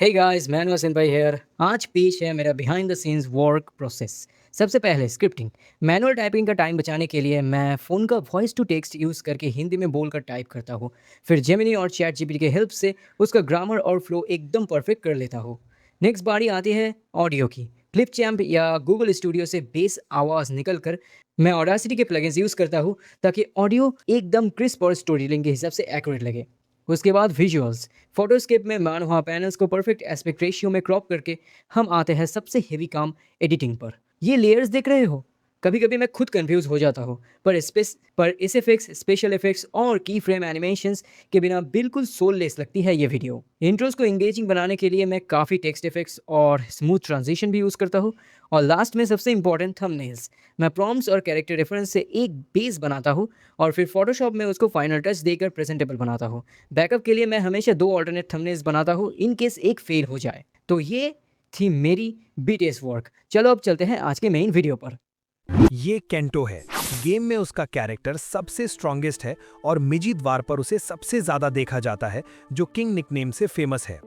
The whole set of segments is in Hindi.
हे गाइस, मैं वसिन भाई हेयर। आज पेश है मेरा behind the scenes work process. सबसे पहले स्क्रिप्टिंग। मैनुअल टाइपिंग का टाइम बचाने के लिए मैं फ़ोन का वॉइस टू टेक्स्ट यूज़ करके हिंदी में बोलकर टाइप करता हूँ। फिर जेमिनी और चैट जीपीटी के हेल्प से उसका ग्रामर और फ्लो एकदम परफेक्ट कर लेता हूँ। नेक्स्ट बारी आती है ऑडियो की। क्लिप चैम्प या गूगल स्टूडियो से बेस आवाज़ निकल कर मैं ऑडासिटी के प्लगइन्स यूज़ करता हूँ ताकि ऑडियो एकदम क्रिस्प और स्टोरी टेलिंग के हिसाब से एक्यूरेट लगे। उसके बाद विजुअल्स। फोटोस्केप में मैनवा पैनल्स को परफेक्ट एस्पेक्ट रेशियो में क्रॉप करके हम आते हैं सबसे हेवी काम एडिटिंग पर। ये लेयर्स देख रहे हो? कभी कभी मैं खुद कंफ्यूज हो जाता हूँ, पर इस इफेक्ट्स, स्पेशल इफेक्ट्स और की फ्रेम एनिमेशंस के बिना बिल्कुल सोललेस लगती है ये वीडियो। इंट्रोस को इंगेजिंग बनाने के लिए मैं काफ़ी टेक्स्ट इफेक्ट्स और स्मूथ ट्रांजिशन भी यूज़ करता हूँ। और लास्ट में सबसे इंपॉर्टेंट थंबनेल्स। मैं प्रॉम्प्ट्स और कैरेक्टर रेफरेंस से एक बेस बनाता हूँ और फिर फोटोशॉप में उसको फाइनल टच देकर प्रेजेंटेबल बनाता हूँ। बैकअप के लिए मैं हमेशा 2 अल्टरनेट थंबनेल्स बनाता हूँ इन केस एक फेल हो जाए। तो ये थी मेरी बीटीएस वर्क। चलो अब चलते हैं आज के मेन वीडियो पर। ये केंटो है। गेम में उसका कैरेक्टर सबसे स्ट्रॉन्गेस्ट है और मिजीद वार पर उसे सबसे ज्यादा देखा जाता है, जो किंग निकनेम से फेमस है।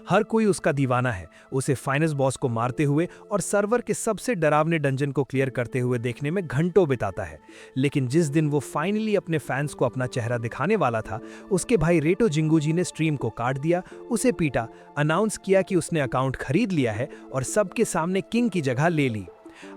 हर कोई उसका दीवाना है। उसे फाइनल बॉस को मारते हुए और सर्वर के सबसे डरावने डंजन को क्लियर करते हुए देखने में घंटों बिताता है। लेकिन जिस दिन वो फाइनली अपने फैंस को अपना चेहरा दिखाने वाला था, उसके भाई रेटो जिंगूजी ने स्ट्रीम को काट दिया, उसे पीटा, अनाउंस किया कि उसने अकाउंट खरीद लिया है और सबके सामने किंग की जगह ले ली।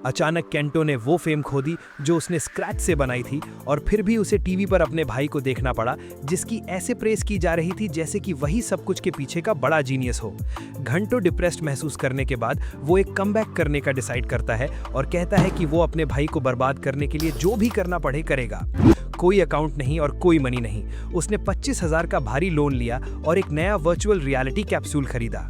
अचानक केंटो ने वो फेम खो दी जो उसने स्क्रैच से बनाई थी, और फिर भी उसे टीवी पर अपने भाई को देखना पड़ा, जिसकी ऐसे प्रेस की जा रही थी जैसे कि वही सब कुछ के पीछे का बड़ा जीनियस हो। घंटों डिप्रेस्ड महसूस करने के बाद वो एक कमबैक करने का डिसाइड करता है और कहता है कि वो अपने भाई को बर्बाद करने के लिए जो भी करना पड़े करेगा। कोई अकाउंट नहीं और कोई मनी नहीं। उसने 25,000 का भारी लोन लिया और एक नया वर्चुअल रियलिटी कैप्सूल खरीदा।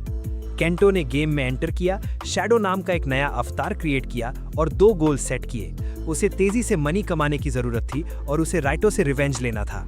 केंटो ने गेम में एंटर किया, शैडो नाम का एक नया अवतार क्रिएट किया और 2 गोल सेट किए। उसे तेजी से मनी कमाने की जरूरत थी और उसे राइटो से रिवेंज लेना था।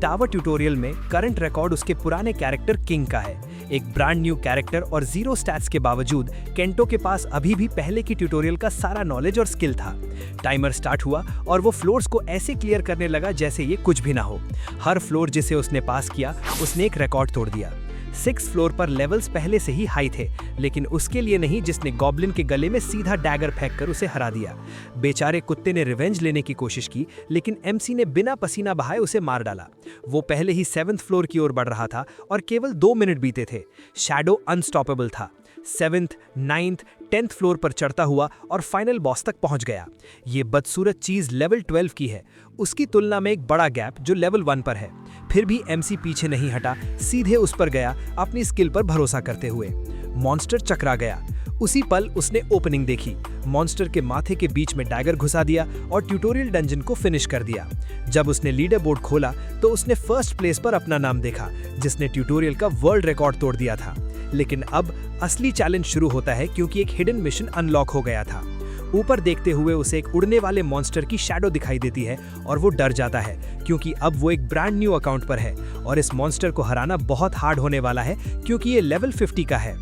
टावर ट्यूटोरियल में करंट रिकॉर्ड उसके पुराने कैरेक्टर किंग का है। एक ब्रांड न्यू कैरेक्टर और 0 स्टैट्स के बावजूद केंटो के पास अभी भी पहले की ट्यूटोरियल का सारा नॉलेज और स्किल था। टाइमर स्टार्ट हुआ और वो फ्लोर्स को ऐसे क्लियर करने लगा जैसे ये कुछ भी ना हो। हर फ्लोर जिसे उसने पास किया, उसने एक रिकॉर्ड तोड़ दिया। 6th फ्लोर पर लेवल्स पहले से ही हाई थे, लेकिन उसके लिए नहीं जिसने गॉब्लिन के गले में सीधा डैगर फेंककर उसे हरा दिया। बेचारे कुत्ते ने रिवेंज लेने की कोशिश की, लेकिन एमसी ने बिना पसीना बहाए उसे मार डाला। वो पहले ही 7th फ्लोर की ओर बढ़ रहा था और केवल 2 मिनट बीते थे। शैडो अनस्टॉपेबल था। 7th, 9th, 10th फ्लोर पर चढ़ता हुआ और फाइनल बॉस तक पहुंच गया। ये बदसूरत चीज लेवल 12 की है, उसकी तुलना में एक बड़ा गैप जो लेवल 1 पर है। फिर भी एमसी पीछे नहीं हटा, सीधे उस पर गया अपनी स्किल पर भरोसा करते हुए। मॉन्स्टर चकरा गया। उसी पल उसने ओपनिंग देखी, मॉन्स्टर के माथे के बीच में डैगर घुसा दिया और ट्यूटोरियल डंजन को फिनिश कर दिया। जब उसने लीडर बोर्ड खोला तो उसने फर्स्ट प्लेस पर अपना नाम देखा, जिसने ट्यूटोरियल का वर्ल्ड रिकॉर्ड तोड़ दिया था। लेकिन अब असली चैलेंज शुरू होता है, क्योंकि एक हिडन मिशन अनलॉक हो गया था। ऊपर देखते हुए उसे एक उड़ने वाले मॉन्स्टर की शैडो दिखाई देती है और वो डर जाता है, क्योंकि अब वो एक ब्रांड न्यू अकाउंट पर है और इस मॉन्स्टर को हराना बहुत हार्ड होने वाला है, क्योंकि ये लेवल 50 का है।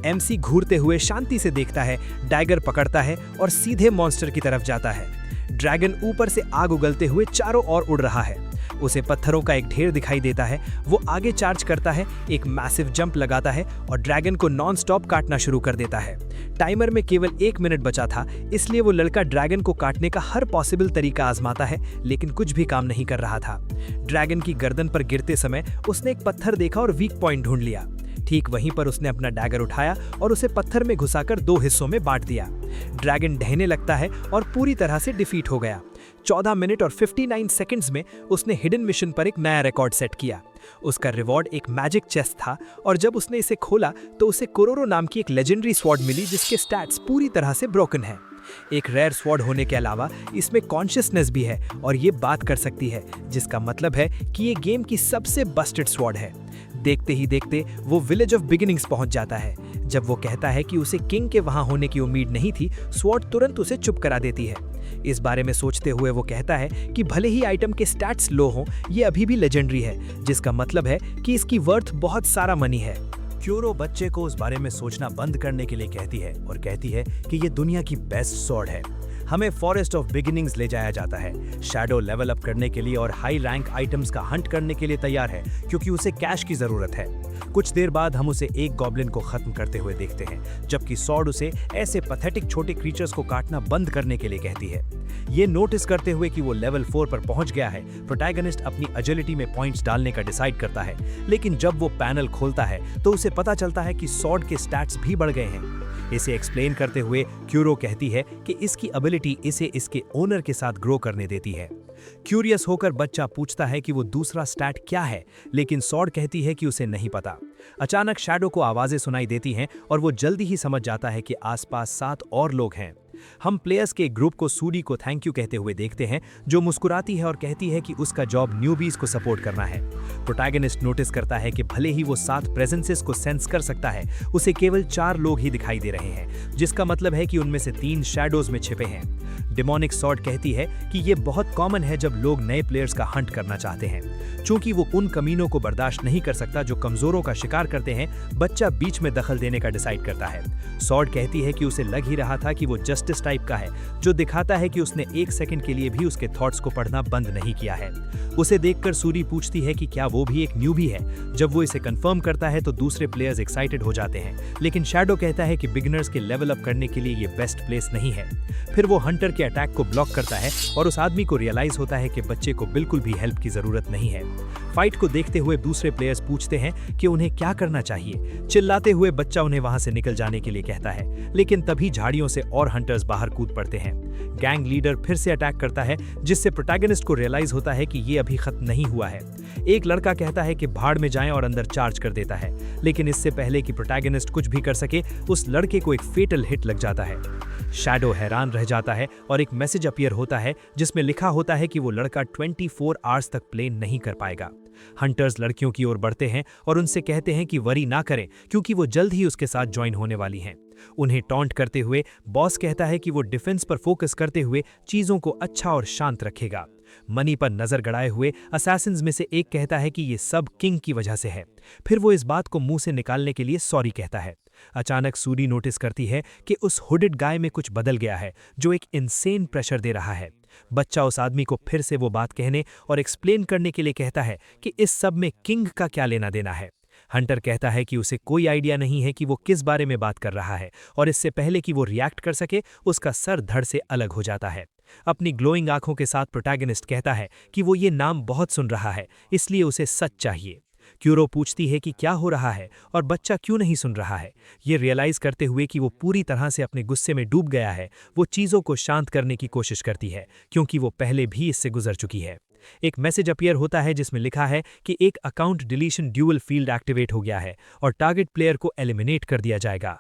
एमसी घूरते हुए शांति से देखता है, डैगर पकड़ता है और सीधे मॉन्स्टर की तरफ जाता है। ड्रैगन ऊपर से आग उगलते हुए चारों ओर उड़ रहा है। उसे पत्थरों का एक ढेर दिखाई देता है। वो आगे चार्ज करता है, एक मैसिव जंप लगाता है और ड्रैगन को नॉन स्टॉप काटना शुरू कर देता है। टाइमर में केवल 1 मिनट बचा था, इसलिए वो लड़का ड्रैगन को काटने का हर पॉसिबल तरीका आजमाता है, लेकिन कुछ भी काम नहीं कर रहा था। ड्रैगन की गर्दन पर गिरते समय उसने एक पत्थर देखा और वीक पॉइंट ढूंढ लिया। ठीक वहीं पर उसने अपना डैगर उठाया और उसे पत्थर में घुसाकर 2 हिस्सों में बांट दिया। ड्रैगन ढहने लगता है और पूरी तरह से डिफीट हो गया। 14 मिनट और 59 सेकंड्स में उसने हिडन मिशन पर एक नया रिकॉर्ड सेट किया। उसका रिवॉर्ड एक मैजिक चेस्ट था और जब उसने इसे खोला तो उसे कोरोरो नाम की एक लेजेंडरी स्वॉर्ड मिली, जिसके स्टैट्स पूरी तरह से ब्रोकन है। एक रेयर स्वॉर्ड होने के अलावा इसमें कॉन्शियसनेस भी है और ये बात कर सकती है, जिसका मतलब है कि ये गेम की सबसे बस्टेड स्वॉर्ड है। देखते ही देखते वो विलेज ऑफ बिगिनिंग्स पहुंच जाता है। जब वो कहता है कि उसे किंग के वहां होने की उम्मीद नहीं थी, स्वॉर्ड तुरंत उसे चुप करा देती है। इस बारे में सोचते हुए वो कहता है कि भले ही आइटम के स्टैट्स लो हों, ये अभी भी लेजेंडरी है, जिसका मतलब है कि इसकी वर्थ बहुत सारा मनी है। क्योरो बच्चे को उस बारे में सोचना बंद करने के लिए कहती है और कहती है कि ये दुनिया की बेस्ट स्वॉर्ड है। हमें फॉरेस्ट ऑफ बिगिनिंग्स ले जाया जाता है। शैडो लेवल अप करने के लिए और हाई रैंक आइटम्स का हंट करने के लिए तैयार है क्योंकि उसे कैश की जरूरत है। कुछ देर बाद हम उसे एक गॉब्लिन को खत्म करते हुए देखते हैं, जबकि सॉर्ड उसे ऐसे पैथेटिक छोटे क्रीचर्स को काटना बंद करने के लिए कहती है। ये नोटिस करते हुए कि वो लेवल 4 पर पहुंच गया है, प्रोटैगनिस्ट अपनी एजिलिटी में पॉइंट्स डालने का डिसाइड करता है, लेकिन जब वो पैनल खोलता है तो उसे पता चलता है कि सॉर्ड के स्टैट्स भी बढ़ गए हैं। इसे एक्सप्लेन करते हुए क्यूरो कहती है कि इसकी एबिलिटी इसे इसके ओनर के साथ ग्रो करने देती है। क्यूरियस होकर बच्चा पूछता है कि वो दूसरा स्टैट क्या है, लेकिन सॉर्ड कहती है कि उसे नहीं पता। अचानक शैडो को आवाजें सुनाई देती हैं और वो जल्दी ही समझ जाता है कि आसपास 7 और लोग हैं। हम प्लेयर्स के ग्रुप को सूडी को थैंक यू कहते हुए देखते हैं, जो मुस्कुराती है और कहती है कि उसका जॉब न्यूबीज को सपोर्ट करना है। प्रोटैगनिस्ट नोटिस करता है कि भले ही वो 7 प्रेजेंसेस को सेंस कर सकता है, उसे केवल 4 लोग ही दिखाई दे रहे हैं, जिसका मतलब है कि उनमें से 3 शैडोज में छिपे हैं। डेमोनिक सॉर्ड कहती है कि ये बहुत कॉमन है जब लोग नए प्लेयर्स का हंट करना चाहते हैं। चूंकि वो उन कमीनों को बर्दाश्त नहीं कर सकता जो कमजोरों का शिकार करते हैं, बच्चा बीच में दखल देने का डिसाइड करता है। सॉर्ड कहती है कि उसे लग ही रहा था कि वो जस्टिस टाइप का है, जो दिखाता है कि उसने 1 सेकंड के लिए भी उसके थॉट्स को पढ़ना बंद नहीं किया है। उसे देखकर सूरी पूछती है कि क्या वो भी एक न्यूबी है। जब वो इसे कंफर्म करता है तो दूसरे प्लेयर्स एक्साइटेड हो जाते हैं, लेकिन शैडो कहता है कि बिगिनर्स के लेवल अप करने के लिए ये बेस्ट प्लेस नहीं है। फिर वो हंटर के अटैक को ब्लॉक करता है और उस आदमी को रियलाइज होता है कि बच्चे को बिल्कुल भी हेल्प की जरूरत नहीं है। फाइट को देखते हुए दूसरे प्लेयर्स पूछते हैं कि उन्हें क्या करना चाहिए। चिल्लाते हुए बच्चा उन्हें वहां से निकल जाने के लिए कहता है, लेकिन तभी झाड़ियों से और हंटर्स बाहर कूद पड़ते हैं। गैंग लीडर फिर से अटैक करता है, जिससे प्रोटैगनिस्ट को रियलाइज होता है कि ये अभी खत्म नहीं हुआ है। एक लड़का कहता है कि भाड़ में जाएं और अंदर चार्ज कर देता है, लेकिन इससे पहले कि प्रोटैगनिस्ट कुछ भी कर सके, उस लड़के को एक फेटल हिट लग जाता है। शैडो हैरान रह जाता है और एक मैसेज अपीयर होता है जिसमें लिखा होता है कि वो लड़का 24 आवर्स तक प्ले नहीं कर पाएगा। हंटर्स लड़कियों की ओर बढ़ते हैं और उनसे कहते हैं कि वरी ना करें, क्योंकि वो जल्द ही उसके साथ ज्वाइन होने वाली हैं। उन्हें टॉन्ट करते हुए बॉस कहता है कि वो डिफेंस पर फोकस करते हुए चीजों को अच्छा और शांत रखेगा। मनी पर नजर गड़ाए हुए असैसिन्स में से एक कहता है कि ये सब किंग की वजह से है। फिर वो इस बात को मुंह से निकालने के लिए सॉरी कहता है। अचानक सूरी नोटिस करती है कि उस हुडेड गाय में कुछ बदल गया है, जो एक इनसेन प्रेशर दे रहा है। बच्चा उस आदमी को फिर से वो बात कहने और एक्सप्लेन करने के लिए कहता है कि इस सब में किंग का क्या लेना देना है। हंटर कहता है कि उसे कोई आइडिया नहीं है कि वो किस बारे में बात कर रहा है, और इससे पहले कि वो रिएक्ट कर सके, उसका सर धड़ से अलग हो जाता है। अपनी ग्लोइंग आंखों के साथ प्रोटैगनिस्ट कहता है कि वो ये नाम बहुत सुन रहा है, इसलिए उसे सच चाहिए। क्यूरो पूछती है कि क्या हो रहा है और बच्चा क्यों नहीं सुन रहा है। ये रियलाइज करते हुए कि वो पूरी तरह से अपने गुस्से में डूब गया है, वो चीज़ों को शांत करने की कोशिश करती है, क्योंकि वो पहले भी इससे गुजर चुकी है। एक मैसेज अपीयर होता है जिसमें लिखा है कि एक account deletion dual field activate हो गया है और टारगेट प्लेयर को एलिमिनेट कर दिया जाएगा।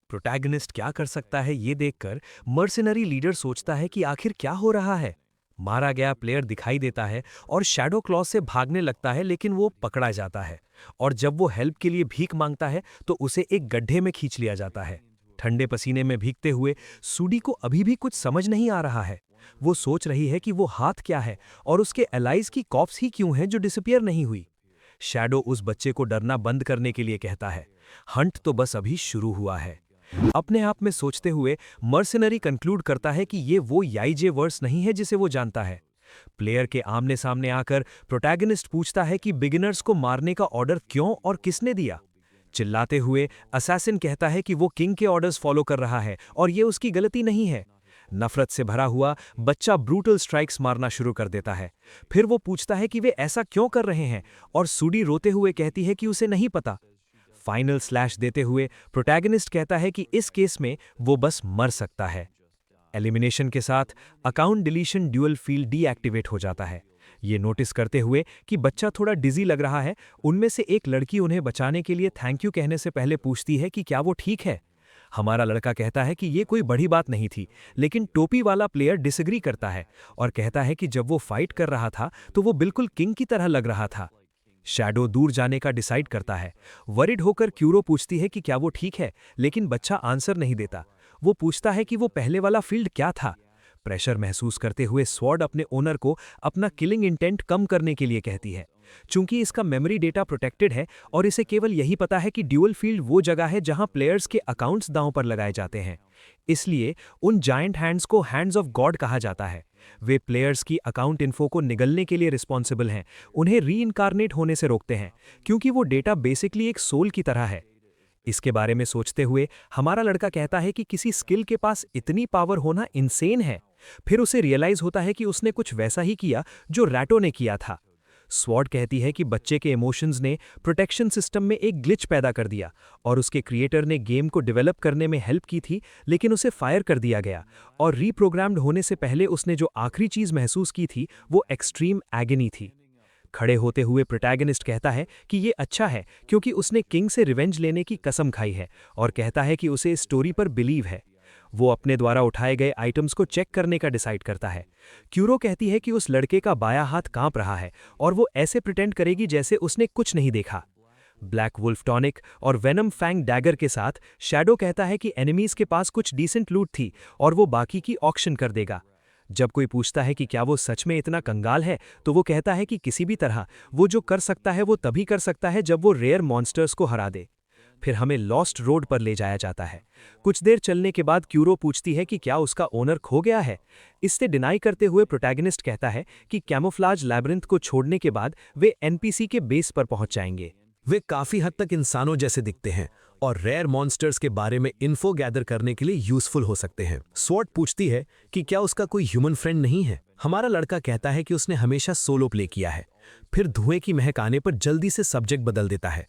प्रोटैगनिस्ट क्या कर सकता है ये देखकर मर्सिनरी लीडर सोचता है कि आखिर क्या हो रहा है। मारा गया प्लेयर दिखाई देता है और शैडो क्लॉ से भागने लगता है, लेकिन वो पकड़ा जाता है और जब वो हेल्प के लिए भीख मांगता है तो उसे एक गड्ढे में खींच लिया जाता है। ठंडे पसीने में भीगते हुए सूडी को अभी भी कुछ समझ नहीं आ रहा है। वो सोच रही है कि वो हाथ क्या है और उसके एलाइज की कॉप्स ही क्यों हैं जो डिसअपीयर नहीं हुई। शैडो उस बच्चे को डरना बंद करने के लिए कहता है, हंट तो बस अभी शुरू हुआ है। अपने आप में सोचते हुए मर्सिनरी कंक्लूड करता है कि ये वो याईजे वर्स नहीं है जिसे वो जानता है। प्लेयर के आमने सामने आकर प्रोटैगनिस्ट पूछता है कि बिगिनर्स को मारने का ऑर्डर क्यों और किसने दिया। चिल्लाते हुए असैसिन कहता है कि वो किंग के ऑर्डर्स फॉलो कर रहा है और ये उसकी गलती नहीं है। नफरत से भरा हुआ बच्चा ब्रूटल स्ट्राइक्स मारना शुरू कर देता है। फिर वो पूछता है कि वे ऐसा क्यों कर रहे हैं और सूडी रोते हुए कहती है कि उसे नहीं पता। फाइनल स्लैश देते हुए प्रोटैगनिस्ट कहता है कि इस केस में वो बस मर सकता है। एलिमिनेशन के साथ account deletion dual field deactivate हो जाता है। ये नोटिस करते हुए कि बच्चा थोड़ा डिजी लग रहा है, उनमें से एक लड़की उन्हें बचाने के लिए थैंक यू कहने से पहले पूछती है कि क्या वो ठीक है। हमारा लड़का कहता है कि ये कोई बड़ी बात नहीं थी, लेकिन टोपी वाला प्लेयर डिसएग्री करता है और कहता है कि जब वो फाइट कर रहा था तो वो बिल्कुल किंग की तरह लग रहा था। शैडो दूर जाने का डिसाइड करता है। वरिड होकर क्यूरो पूछती है कि क्या वो ठीक है, लेकिन बच्चा आंसर नहीं देता। वो पूछता है कि वो पहले वाला फील्ड क्या था। प्रेशर महसूस करते हुए स्वॉर्ड अपने ओनर को अपना किलिंग इंटेंट कम करने के लिए कहती है। चूंकि इसका मेमोरी डेटा प्रोटेक्टेड है और इसे केवल यही पता है कि ड्यूअल फील्ड वो जगह है जहां प्लेयर्स के अकाउंट्स दांव पर लगाए जाते हैं। इसलिए उन जायंट हैंड्स को हैंड्स ऑफ गॉड कहा जाता है। वे प्लेयर्स की अकाउंट इन्फो को निगलने के लिए रिस्पॉन्सिबल हैं, उन्हें रीइंकारनेट होने से रोकते हैं, क्योंकि वो डेटा बेसिकली एक सोल की तरह है। इसके बारे में सोचते हुए हमारा लड़का कहता है कि किसी स्किल के पास इतनी पावर होना इनसेन है। फिर उसे रियलाइज होता है कि उसने कुछ वैसा ही किया जो रैटो ने किया था। स्वॉर्ड कहती है कि बच्चे के इमोशंस ने प्रोटेक्शन सिस्टम में एक ग्लिच पैदा कर दिया और उसके क्रिएटर ने गेम को डेवलप करने में हेल्प की थी, लेकिन उसे फायर कर दिया गया और रीप्रोग्राम्ड होने से पहले उसने जो आखिरी चीज महसूस की थी वो एक्सट्रीम एगनी थी। खड़े होते हुए प्रोटैगनिस्ट कहता है कि ये अच्छा है क्योंकि उसने किंग से रिवेंज लेने की कसम खाई है और कहता है कि उसे इस स्टोरी पर बिलीव है। वो अपने द्वारा उठाए गए आइटम्स को चेक करने का डिसाइड करता है। क्यूरो कहती है कि उस लड़के का बायां हाथ कांप रहा है और वो ऐसे प्रिटेंड करेगी जैसे उसने कुछ नहीं देखा। ब्लैक वुल्फ टॉनिक और वेनम फैंग डैगर के साथ शैडो कहता है कि एनिमीज के पास कुछ डिसेंट लूट थी और वो बाकी की ऑक्शन कर देगा। जब कोई पूछता है कि क्या वो सच में इतना कंगाल है, तो वो कहता है कि किसी भी तरह वो जो कर सकता है वो तभी कर सकता है जब वो रेयर मॉन्स्टर्स को हरा दे। फिर हमें लॉस्ट रोड पर ले जाया जाता है। कुछ देर चलने के बाद क्यूरो पूछती है कि क्या उसका ओनर खो गया है। इससे डिनाई करते हुए प्रोटैगनिस्ट कहता है कि कैमोफ्लाज लैब्रिंथ को छोड़ने के बाद वे एनपीसी के बेस पर पहुंच जाएंगे। वे काफी हद तक इंसानों जैसे दिखते हैं और रेयर मॉन्स्टर्स के बारे में इन्फो गैदर करने के लिए यूजफुल हो सकते हैं। स्वॉर्ड पूछती है कि क्या उसका कोई ह्यूमन फ्रेंड नहीं है। हमारा लड़का कहता है कि उसने हमेशा सोलो प्ले किया है। फिर धुएं की महक आने पर जल्दी से सब्जेक्ट बदल देता है।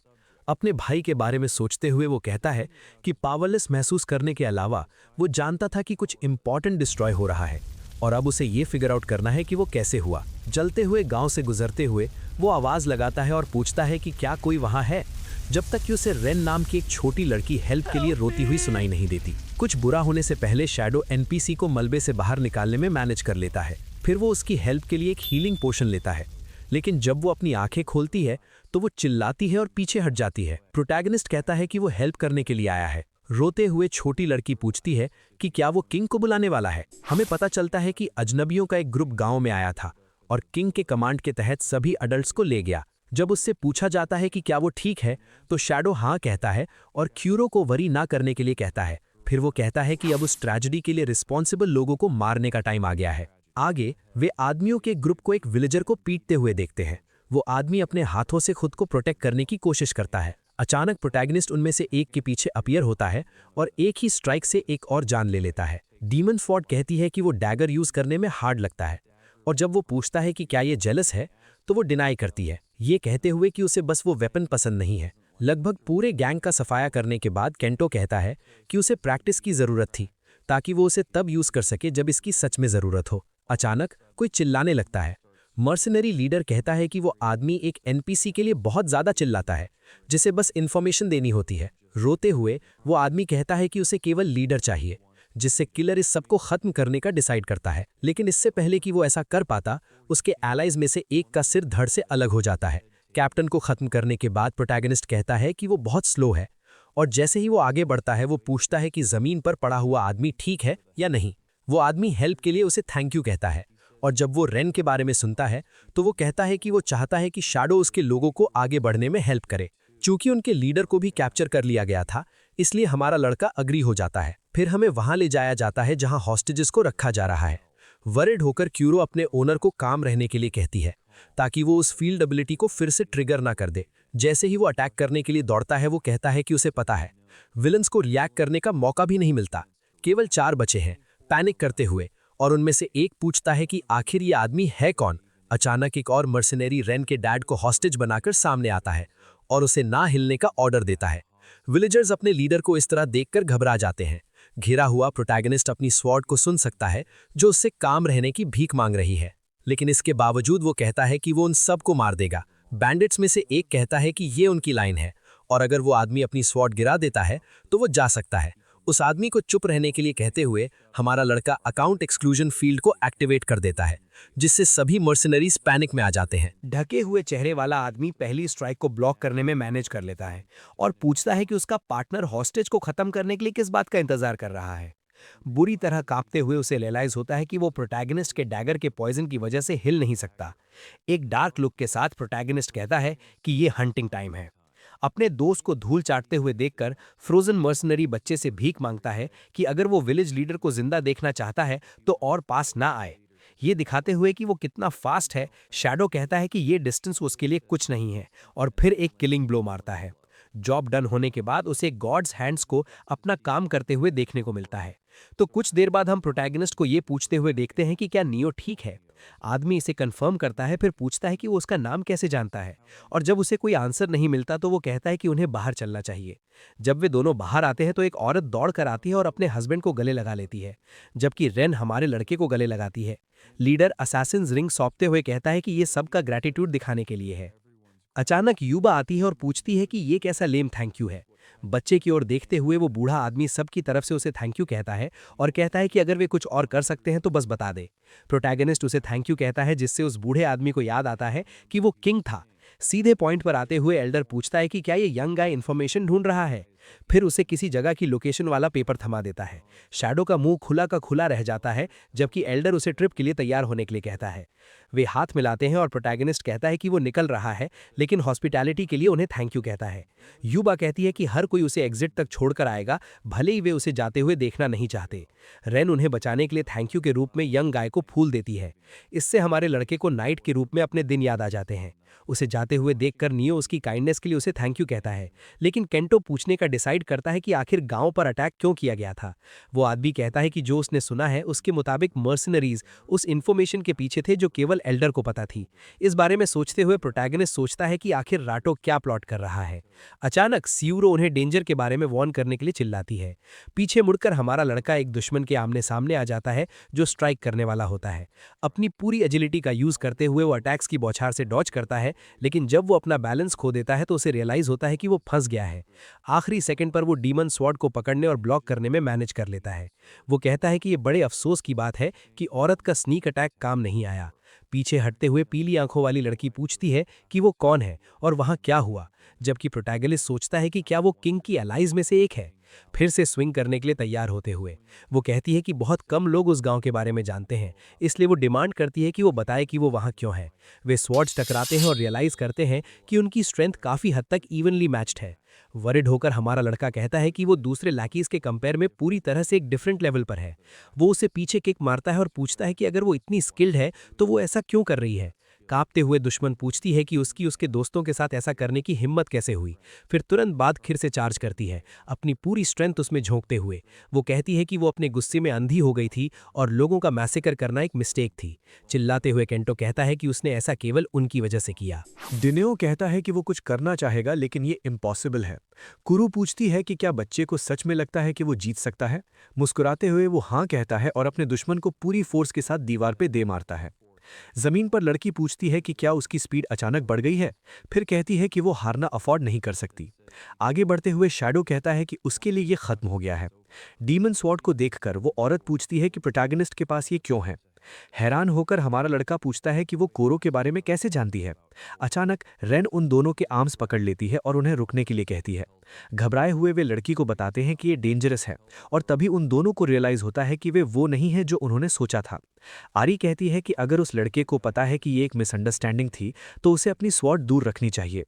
अपने भाई के बारे में सोचते हुए वो कहता है कि पावरलेस महसूस करने के अलावा वो जानता था कि कुछ इंपॉर्टेंट डिस्ट्रॉय हो रहा है और अब उसे ये फिगर आउट करना है कि वो कैसे हुआ। जलते हुए गांव से गुजरते हुए वो आवाज लगाता है और पूछता है कि क्या कोई वहां है, जब तक कि उसे रेन नाम की एक छोटी लड़की हेल्प के लिए रोती हुई सुनाई नहीं देती। कुछ बुरा होने से पहले शैडो एनपीसी को मलबे से बाहर निकालने में मैनेज कर लेता है। फिर वो उसकी हेल्प के लिए एक हीलिंग पोशन लेता है, लेकिन जब वो अपनी आंखें खोलती है तो वो चिल्लाती है और पीछे हट जाती है। प्रोटैगनिस्ट कहता है कि वो हेल्प करने के लिए आया है। रोते हुए छोटी लड़की पूछती है कि क्या वो किंग को बुलाने वाला है। हमें पता चलता है कि अजनबियों का एक ग्रुप गांव में आया था और किंग के कमांड के तहत सभी अडल्ट्स को ले गया। जब उससे पूछा जाता है कि क्या वो ठीक है, तो शैडो हाँ कहता है और क्यूरो को वरी ना करने के लिए कहता है। फिर वो कहता है कि अब उस ट्रेजेडी के लिए रिस्पॉन्सिबल लोगों को मारने का टाइम आ गया है। आगे वे आदमियों के ग्रुप को एक विलेजर को पीटते हुए देखते हैं। वो आदमी अपने हाथों से खुद को प्रोटेक्ट करने की कोशिश करता है। अचानक प्रोटैगनिस्ट उनमें से एक के पीछे अपीयर होता है और एक ही स्ट्राइक से एक और जान ले लेता है। डीमन फॉर्ड कहती है कि वो डैगर यूज करने में हार्ड लगता है और जब वो पूछता है कि क्या ये जेलस है, तो वो डिनाई करती है, ये कहते हुए कि उसे बस वो वेपन पसंद नहीं है। लगभग पूरे गैंग का सफाया करने के बाद केंटो कहता है कि उसे प्रैक्टिस की जरूरत थी ताकि वो उसे तब यूज कर सके जब इसकी सच में जरूरत हो। अचानक कोई चिल्लाने लगता है। मर्सनरी लीडर कहता है कि वो आदमी एक एनपीसी के लिए बहुत ज्यादा चिल्लाता है जिसे बस इंफॉर्मेशन देनी होती है। रोते हुए वो आदमी कहता है कि उसे केवल लीडर चाहिए जिससे किलर इस सबको खत्म करने का डिसाइड करता है, लेकिन इससे पहले कि वो ऐसा कर पाता, उसके एलाइज में से एक का सिर धड़ से अलग हो जाता है। कैप्टन को खत्म करने के बाद प्रोटैगनिस्ट कहता है कि वो बहुत स्लो है और जैसे ही वो आगे बढ़ता है वो पूछता है कि जमीन पर पड़ा हुआ आदमी ठीक है या नहीं। वो आदमी हेल्प के लिए उसे थैंक यू कहता है और जब वो रेन के बारे में सुनता है तो वो कहता है कि वो चाहता है कि शैडो उसके लोगों को आगे बढ़ने में हेल्प करे। चूंकि उनके लीडर को भी कैप्चर कर लिया गया था, इसलिए हमारा लड़का अग्री हो जाता है। फिर हमें वहां ले जाया जाता है जहां हॉस्टेजेस को रखा जा रहा है। वरिड होकर क्यूरो अपने ओनर को काम रहने के लिए कहती है ताकि वो उस फील्ड एबिलिटी को फिर से ट्रिगर ना कर दे। जैसे ही वो अटैक करने के लिए दौड़ता है वो कहता है कि उसे पता है विलन्स को रिएक्ट करने का मौका भी नहीं मिलता। केवल 4 बचे हैं पैनिक करते हुए और उनमें से एक पूछता है कि आखिर ये आदमी है कौन। अचानक एक और मर्सिनरी रेन के डैड को हॉस्टेज बनाकर सामने आता है और उसे ना हिलने का ऑर्डर देता है। विलेजर्स अपने लीडर को इस तरह देखकर घबरा जाते हैं। घिरा हुआ प्रोटैगनिस्ट अपनी स्वॉर्ड को सुन सकता है जो उससे काम रहने की भीख मांग रही है, लेकिन इसके बावजूद वो कहता है कि वो उन सब को मार देगा। बैंडिट्स में से एक कहता है कि ये उनकी लाइन है और अगर वो आदमी अपनी स्वॉर्ड गिरा देता है तो वो जा सकता है। उस आदमी को चुप रहने के लिए कहते हुए हमारा लड़का अकाउंट एक्सक्लूजन फील्ड को एक्टिवेट कर देता है जिससे सभी मर्सिनरीज पैनिक में आ जाते हैं। ढके हुए चेहरे वाला आदमी पहली स्ट्राइक को ब्लॉक करने में मैनेज कर लेता है और पूछता है कि उसका पार्टनर हॉस्टेज को खत्म करने के लिए किस बात का इंतजार कर रहा है। बुरी तरह कांपते हुए उसे रियलाइज होता है कि वो प्रोटैगनिस्ट के डैगर के पॉइजन की वजह से हिल नहीं सकता। एक डार्क लुक के साथ प्रोटैगनिस्ट कहता है कि ये हंटिंग टाइम है। अपने दोस्त को धूल चाटते हुए देखकर फ्रोजन मर्सनरी बच्चे से भीख मांगता है कि अगर वो विलेज लीडर को जिंदा देखना चाहता है तो और पास ना आए। ये दिखाते हुए कि वो कितना फास्ट है, शैडो कहता है कि ये डिस्टेंस उसके लिए कुछ नहीं है और फिर एक किलिंग ब्लो मारता है। जॉब डन होने के बाद उसे गॉड्स हैंड्स को अपना काम करते हुए देखने को मिलता है। तो कुछ देर बाद हम प्रोटैगनिस्ट को ये पूछते हुए देखते हैं कि क्या नियो ठीक है। आदमी इसे कंफर्म करता है, फिर पूछता है कि वो उसका नाम कैसे जानता है, और जब उसे कोई आंसर नहीं मिलता तो वो कहता है कि उन्हें बाहर चलना चाहिए। जब वे दोनों बाहर आते हैं तो एक औरत दौड़ कर आती है और अपने हस्बैंड को गले लगा लेती है, जबकि रेन हमारे लड़के को गले लगाती है। लीडर असैसिन्स रिंग सौंपते हुए कहता है कि ये सबका ग्रैटिट्यूड दिखाने के लिए है। अचानक युबा आती है और पूछती है कि ये कैसा लेम थैंक यू है। बच्चे की ओर देखते हुए वो बूढ़ा आदमी सबकी तरफ से उसे थैंक यू कहता है और कहता है कि अगर वे कुछ और कर सकते हैं तो बस बता दे। प्रोटैगनिस्ट उसे थैंक यू कहता है, जिससे उस बूढ़े आदमी को याद आता है कि वो किंग था। सीधे पॉइंट पर आते हुए एल्डर पूछता है कि क्या ये यंग गाय इन्फॉर्मेशन ढूंढ रहा है। फिर उसे किसी जगह की लोकेशन वाला पेपर थमा देता है। शैडो का मुंह खुला का खुला रह जाता है, जबकि एल्डर उसे ट्रिप के लिए तैयार होने के लिए कहता है। वे हाथ मिलाते हैं और प्रोटैगनिस्ट कहता है कि वो निकल रहा है, लेकिन हॉस्पिटैलिटी के लिए उन्हें थैंक यू कहता है। युबा कहती है कि हर कोई उसे एग्जिट तक छोड़कर आएगा, भले ही वे उसे जाते हुए देखना नहीं चाहते। रेन उन्हें बचाने के लिए थैंक यू के रूप में यंग गाय को फूल देती है। इससे हमारे लड़के को नाइट के रूप में अपने दिन याद आ जाते हैं। उसे जाते हुए देखकर नियो उसकी काइंडनेस के लिए उसे थैंक यू कहता है, लेकिन केंटो पूछने का डिसाइड करता है कि आखिर गांव पर अटैक क्यों किया गया था। वो आदमी कहता है कि जो उसने सुना है उसके मुताबिक मर्सनरीज उस इन्फॉर्मेशन के पीछे थे जो केवल एल्डर को पता थी। इस बारे में सोचते हुए प्रोटैगनिस्ट सोचता है कि आखिर राटो क्या प्लॉट कर रहा है। अचानक सियूरो उन्हें डेंजर के बारे में वार्न करने के लिए चिल्लाती है। पीछे मुड़कर हमारा लड़का एक दुश्मन के आमने सामने आ जाता है जो स्ट्राइक करने वाला होता है। अपनी पूरी एजिलिटी का यूज करते हुए वो अटैक्स की बौछार से डॉज करता है, लेकिन जब वो अपना बैलेंस खो देता है तो उसे रियलाइज होता है कि वो फंस गया है। आखिरी सेकंड पर वो डीमन स्वॉर्ड को पकड़ने और ब्लॉक करने में मैनेज कर लेता है। वो कहता है कि ये बड़े अफसोस की बात है कि औरत का स्नीक अटैक काम नहीं आया। पीछे हटते हुए पीली आंखों वाली लड़की पूछती है कि वो कौन है और वहां क्या हुआ, जबकि प्रोटैगनिस्ट सोचता है कि क्या वो किंग की अलाइज में से एक है। फिर से स्विंग करने के लिए तैयार होते हुए वो कहती है कि बहुत कम लोग उस गांव के बारे में जानते हैं, इसलिए वो डिमांड करती है कि वो बताए कि वो वहां क्यों है। वे स्वॉर्ड्स टकराते हैं और रियलाइज करते हैं कि उनकी स्ट्रेंथ काफी हद तक इवनली मैच्ड है। वरिड होकर हमारा लड़का कहता है कि वो दूसरे लैकीज के कंपेयर में पूरी तरह से एक डिफरेंट लेवल पर है। वो उसे पीछे किक मारता है और पूछता है कि अगर वो इतनी स्किल्ड है तो वो ऐसा क्यों कर रही है। कांपते हुए दुश्मन पूछती है कि उसकी उसके दोस्तों के साथ ऐसा करने की हिम्मत कैसे हुई। फिर तुरंत बाद खिर से चार्ज करती है, अपनी पूरी स्ट्रेंथ उसमें झोंकते हुए। वो कहती है कि वो अपने गुस्से में अंधी हो गई थी और लोगों का मैसेकर करना एक मिस्टेक थी। चिल्लाते हुए केंटो कहता है कि उसने ऐसा केवल उनकी वजह से किया। डिनेओ कहता है कि वो कुछ करना चाहेगा लेकिन ये इम्पॉसिबल है। कुरु पूछती है कि क्या बच्चे को सच में लगता है कि वो जीत सकता है। मुस्कुराते हुए वो हाँ कहता है और अपने दुश्मन को पूरी फोर्स के साथ दीवार पे दे मारता है। जमीन पर लड़की पूछती है कि क्या उसकी स्पीड अचानक बढ़ गई है, फिर कहती है कि वो हारना अफोर्ड नहीं कर सकती। आगे बढ़ते हुए शैडो कहता है कि उसके लिए ये खत्म हो गया है। डीमन स्वॉर्ड को देखकर वो औरत पूछती है कि प्रोटैगनिस्ट के पास ये क्यों है। हैरान होकर हमारा लड़का पूछता है कि वो कोरो के बारे में कैसे जानती है। अचानक रेन उन दोनों के आर्म्स पकड़ लेती है और उन्हें रुकने के लिए कहती है। घबराए हुए वे लड़की को बताते हैं कि ये डेंजरस है, और तभी उन दोनों को रियलाइज होता है कि वे वो नहीं है जो उन्होंने सोचा था। आरी कहती है कि अगर उस लड़के को पता है कि ये एक मिसअंडरस्टैंडिंग थी तो उसे अपनी स्वॉर्ड दूर रखनी चाहिए।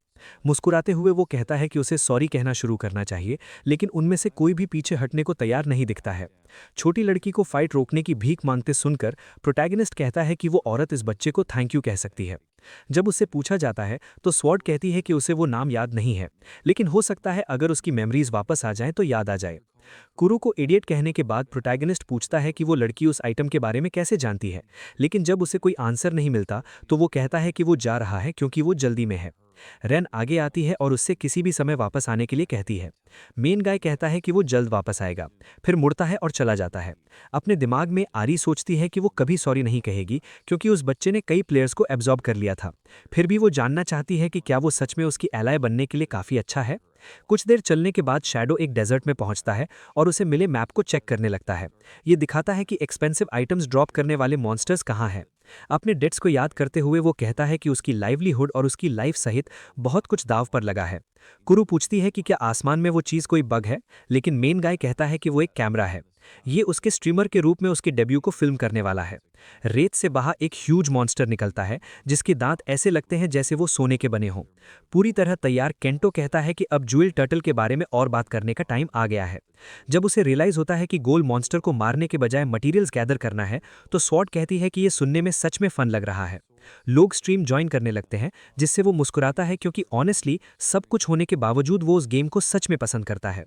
मुस्कुराते हुए वो कहता है कि उसे सॉरी कहना शुरू करना चाहिए, लेकिन उनमें से कोई भी पीछे हटने को तैयार नहीं दिखता है। छोटी लड़की को फाइट रोकने की भीख मांगते सुनकर प्रोटैगनिस्ट कहता है कि वो औरत इस बच्चे को थैंक यू कह सकती है। जब उससे पूछा जाता है तो स्वॉर्ड कहती है कि उसे वो नाम याद नहीं है, लेकिन हो सकता है अगर उसकी मेमोरीज वापस आ जाएं तो याद आ जाए। कुरु को इडियट कहने के बाद प्रोटैगनिस्ट पूछता है कि वो लड़की उस आइटम के बारे में कैसे जानती है, लेकिन जब उसे कोई आंसर नहीं मिलता तो वो कहता है कि वो जा रहा है क्योंकि वो जल्दी में है। रेन आगे आती है और उससे किसी भी समय वापस आने के लिए कहती है। मेन गाय कहता है कि वो जल्द वापस आएगा, फिर मुड़ता है और चला जाता है। अपने दिमाग में आरी सोचती है कि वो कभी सॉरी नहीं कहेगी क्योंकि उस बच्चे ने कई प्लेयर्स को एब्जॉर्ब कर लिया था। फिर भी वो जानना चाहती है कि क्या वो सच में उसकी एलाय बनने के लिए काफ़ी अच्छा है। कुछ देर चलने के बाद शैडो एक डेजर्ट में पहुंचता है और उसे मिले मैप को चेक करने लगता है। ये दिखाता है कि एक्सपेंसिव आइटम्स ड्रॉप करने वाले मॉन्स्टर्स कहाँ हैं। अपने डेट्स को याद करते हुए वो कहता है कि उसकी लाइवलीहुड और उसकी लाइफ सहित बहुत कुछ दाव पर लगा है। कुरु पूछती है कि क्या आसमान में वो चीज़ कोई बग है, लेकिन मेन गाय कहता है कि वो एक कैमरा है। ये उसके स्ट्रीमर के रूप में उसके डेब्यू को फिल्म करने वाला है। रेत से बाहर एक ह्यूज मॉन्स्टर निकलता है जिसके दांत ऐसे लगते हैं जैसे वो सोने के बने हों। पूरी तरह तैयार केंटो कहता है कि अब ज्यूल टर्टल के बारे में और बात करने का टाइम आ गया है। जब उसे रियलाइज होता है कि गोल मॉन्स्टर को मारने के बजाय मटेरियल्स गैदर करना है, तो स्वॉर्ड कहती है कि ये सुनने में सच में फन लग रहा है। लोग स्ट्रीम ज्वाइन करने लगते हैं जिससे वो मुस्कुराता है, क्योंकि ऑनेस्टली सब कुछ होने के बावजूद वो उस गेम को सच में पसंद करता है।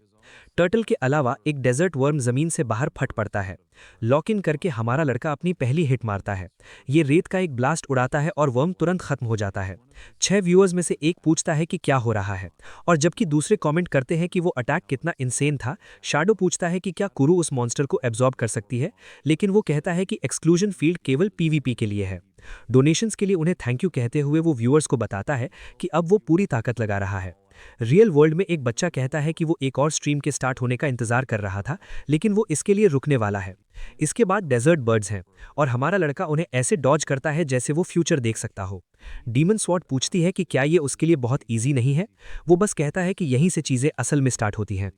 टर्टल के अलावा एक डेजर्ट वर्म जमीन से बाहर फट पड़ता है। लॉक इन करके हमारा लड़का अपनी पहली हिट मारता है। ये रेत का एक ब्लास्ट उड़ाता है और वर्म तुरंत खत्म हो जाता है। 6 व्यूअर्स में से एक पूछता है कि क्या हो रहा है, और जबकि दूसरे कमेंट करते हैं कि वो अटैक कितना इंसेन था। शैडो पूछता है कि क्या कुरु उस मॉन्स्टर को एब्जॉर्ब कर सकती है, लेकिन वो कहता है कि एक्सक्लूजन फील्ड केवल पीवीपी के लिए है। डोनेशंस के लिए उन्हें थैंक यू कहते हुए वो व्यूअर्स को बताता है कि अब वो पूरी ताकत लगा रहा है। रियल वर्ल्ड में एक बच्चा कहता है कि वो एक और स्ट्रीम के स्टार्ट होने का इंतजार कर रहा था, लेकिन वो इसके लिए रुकने वाला है। इसके बाद डेजर्ट बर्ड्स हैं और हमारा लड़का उन्हें ऐसे डॉज करता है जैसे वो फ्यूचर देख सकता हो। डीमन स्वॉर्ड पूछती है कि क्या ये उसके लिए बहुत ईजी नहीं है। वो बस कहता है कि यहीं से चीजें असल में स्टार्ट होती हैं।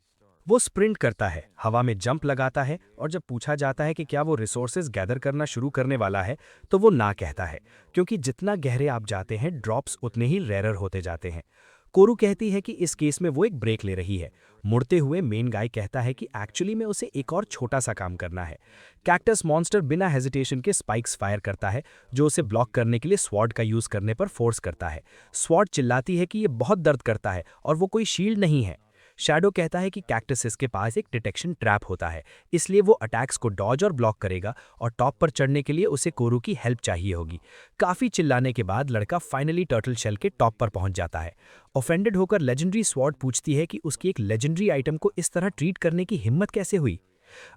वो स्प्रिंट करता है, हवा में जंप लगाता है, और जब पूछा जाता है कि क्या वो रिसोर्सेज गैदर करना शुरू करने वाला है, तो वो ना कहता है, क्योंकि जितना गहरे आप जाते हैं ड्रॉप्स उतने ही रेयर होते जाते हैं। कोरू कहती है कि इस केस में वो एक ब्रेक ले रही है। मुड़ते हुए मेन गाय कहता है कि एक्चुअली में उसे एक और छोटा सा काम करना है। कैक्टस मॉन्स्टर बिना हेजिटेशन के स्पाइक्स फायर करता है, जो उसे ब्लॉक करने के लिए स्वॉर्ड का यूज करने पर फोर्स करता है। स्वॉर्ड चिल्लाती है कि ये बहुत दर्द करता है और वो कोई शील्ड नहीं है। शैडो कहता है कि कैक्टस के पास एक डिटेक्शन ट्रैप होता है, इसलिए वो अटैक्स को डॉज और ब्लॉक करेगा, और टॉप पर चढ़ने के लिए उसे कोरू की हेल्प चाहिए होगी। काफी चिल्लाने के बाद लड़का फाइनली टर्टल शेल के टॉप पर पहुंच जाता है। ऑफेंडेड होकर लेजेंडरी स्वॉर्ड पूछती है कि उसकी एक लेजेंडरी आइटम को इस तरह ट्रीट करने की हिम्मत कैसे हुई।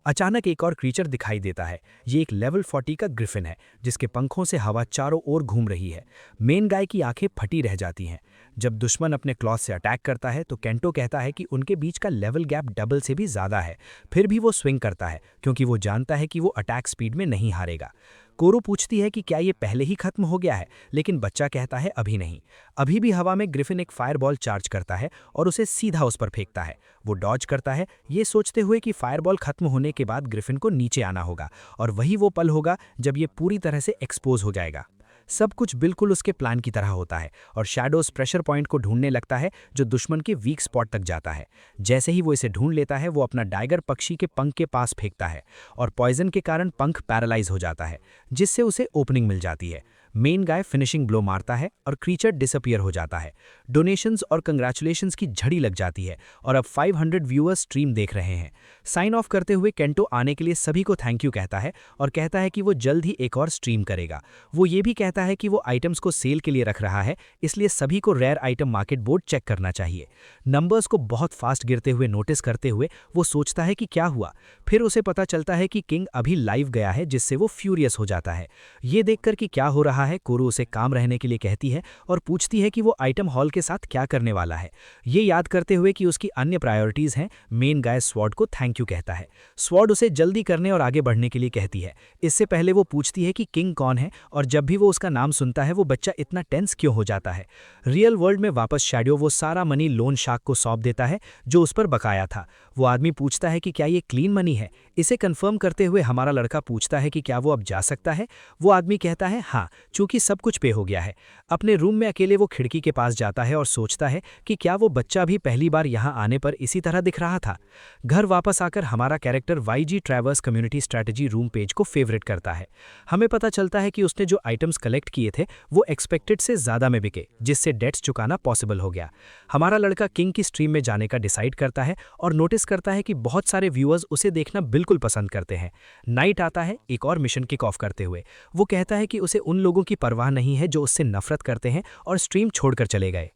अचानक एक और क्रीचर दिखाई देता है। ये एक लेवल 40 का ग्रिफिन है, जिसके पंखों से हवा चारों ओर घूम रही है। मेन गाय की आंखें फटी रह जाती हैं। जब दुश्मन अपने क्लॉथ से अटैक करता है तो केंटो कहता है कि उनके बीच का लेवल गैप डबल से भी ज्यादा है। फिर भी वो स्विंग करता है, क्योंकि वो जानता है कि वो अटैक स्पीड में नहीं हारेगा। कोरो पूछती है कि क्या ये पहले ही खत्म हो गया है, लेकिन बच्चा कहता है अभी नहीं। अभी भी हवा में ग्रिफिन एक फायरबॉल चार्ज करता है और उसे सीधा उस पर फेंकता है। वो डॉज करता है, ये सोचते हुए कि फायरबॉल खत्म होने के बाद ग्रिफिन को नीचे आना होगा, और वही वो पल होगा जब ये पूरी तरह से एक्सपोज हो जाएगा। सब कुछ बिल्कुल उसके प्लान की तरह होता है, और शैडोज प्रेशर पॉइंट को ढूंढने लगता है जो दुश्मन के वीक स्पॉट तक जाता है। जैसे ही वो इसे ढूंढ लेता है, वो अपना डाइगर पक्षी के पंख के पास फेंकता है, और पॉइजन के कारण पंख पैरालाइज हो जाता है, जिससे उसे ओपनिंग मिल जाती है। मेन गाय फिनिशिंग ब्लो मारता है और क्रीचर डिसअपियर हो जाता है। डोनेशंस और कंग्रेचुलेशंस की झड़ी लग जाती है, और अब 500 व्यूअर्स स्ट्रीम देख रहे हैं। साइन ऑफ करते हुए केंटो आने के लिए सभी को थैंक यू कहता है, और कहता है कि वो जल्द ही एक और स्ट्रीम करेगा। वो ये भी कहता है कि वो आइटम्स को सेल के लिए रख रहा है, इसलिए सभी को rare item market board check करना चाहिए। नंबर्स को बहुत फास्ट गिरते हुए नोटिस करते हुए वो सोचता है कि क्या हुआ। फिर उसे पता चलता है कि किंग अभी लाइव गया है, जिससे वो फ्यूरियस हो जाता है। ये देखकर कि क्या हो रहा है, कोरू उसे काम रहने के लिए कहती है और पूछती है कि वो आइटम हॉल के साथ क्या करने वाला है। ये याद करते हुए कि उसकी अन्य प्रायोरिटीज हैं, मेन गाय स्वॉर्ड को थैंक यू कहता है। स्वॉर्ड उसे जल्दी करने और आगे बढ़ने के लिए कहती है। इससे पहले वो पूछती है कि किंग कौन है, और जब भी वो उसका नाम सुनता है वो बच्चा इतना टेंस क्यों हो जाता है। रियल वर्ल्ड में वापस शैडो वो सारा मनी लोन शार्क को सौंप देता है जो उस पर बकाया था। वो आदमी पूछता है कि क्या ये क्लीन मनी है। इसे कंफर्म करते हुए हमारा लड़का पूछता है कि क्या वो अब जा सकता है। वो आदमी कहता है हाँ, चूंकि सब कुछ पे हो गया है। अपने रूम में अकेले वो खिड़की के पास जाता है और सोचता है कि क्या वो बच्चा भी पहली बार यहाँ आने पर इसी तरह दिख रहा था। घर वापस आकर हमारा character YG traverse community strategy room page को फेवरेट करता है। हमें पता चलता है कि उसने जो आइटम्स कलेक्ट किए थे वो एक्सपेक्टेड से ज्यादा में बिके, जिससे डेट्स चुकाना पॉसिबल हो गया। हमारा लड़का किंग की स्ट्रीम में जाने का डिसाइड करता है और नोटिस करता है कि बहुत सारे व्यूअर्स उसे देखना बिल्कुल पसंद करते हैं। नाइट आता है एक और मिशन किक ऑफ करते हुए। वो कहता है कि उसे उन लोगों की परवाह नहीं है जो उससे नफरत करते हैं और स्ट्रीम छोड़कर चले गए,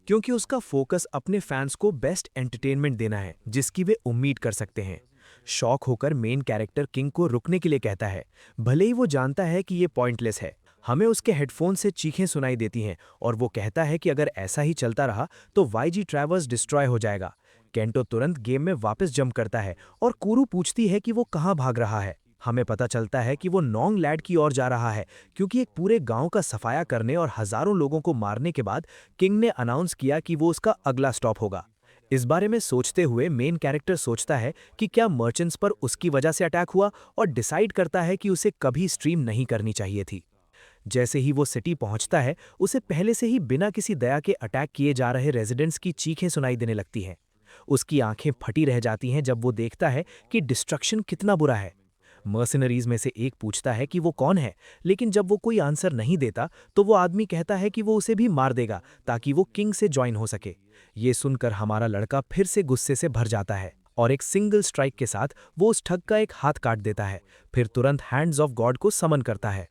क्योंकि उसका फोकस अपने फैंस को बेस्ट एंटरटेनमेंट देना है जिसकी वे उम्मीद कर सकते हैं। शॉक होकर मेन कैरेक्टर किंग को रुकने के लिए कहता है, भले ही वो जानता है कि ये पॉइंटलेस है। हमें उसके हेडफोन से चीखें सुनाई देती हैं और वो कहता है कि अगर ऐसा ही चलता रहा तो वाईजी ट्रैवर्स डिस्ट्रॉय हो जाएगा। केंटो तुरंत गेम में वापस जंप करता है और कुरू पूछती है कि वो कहाँ भाग रहा है। हमें पता चलता है कि वो नोंग लैड की ओर जा रहा है, क्योंकि एक पूरे गांव का सफाया करने और हजारों लोगों को मारने के बाद किंग ने अनाउंस किया कि वो उसका अगला स्टॉप होगा। इस बारे में सोचते हुए मेन कैरेक्टर सोचता है कि क्या मर्चेंट्स पर उसकी वजह से अटैक हुआ और डिसाइड करता है कि उसे कभी स्ट्रीम नहीं करनी चाहिए थी। जैसे ही वो सिटी पहुंचता है, उसे पहले से ही बिना किसी दया के अटैक किए जा रहे रेजिडेंट्स की चीखें सुनाई देने लगती हैं। उसकी आंखें फटी रह जाती हैं जब वो देखता है कि डिस्ट्रक्शन कितना बुरा है। मर्सिनरीज में से एक पूछता है कि वो कौन है, लेकिन जब वो कोई आंसर नहीं देता तो वो आदमी कहता है कि वो उसे भी मार देगा ताकि वो किंग से ज्वाइन हो सके। ये सुनकर हमारा लड़का फिर से गुस्से से भर जाता है और एक सिंगल स्ट्राइक के साथ वो उस ठग का एक हाथ काट देता है, फिर तुरंत हैंड्स ऑफ गॉड को समन करता है।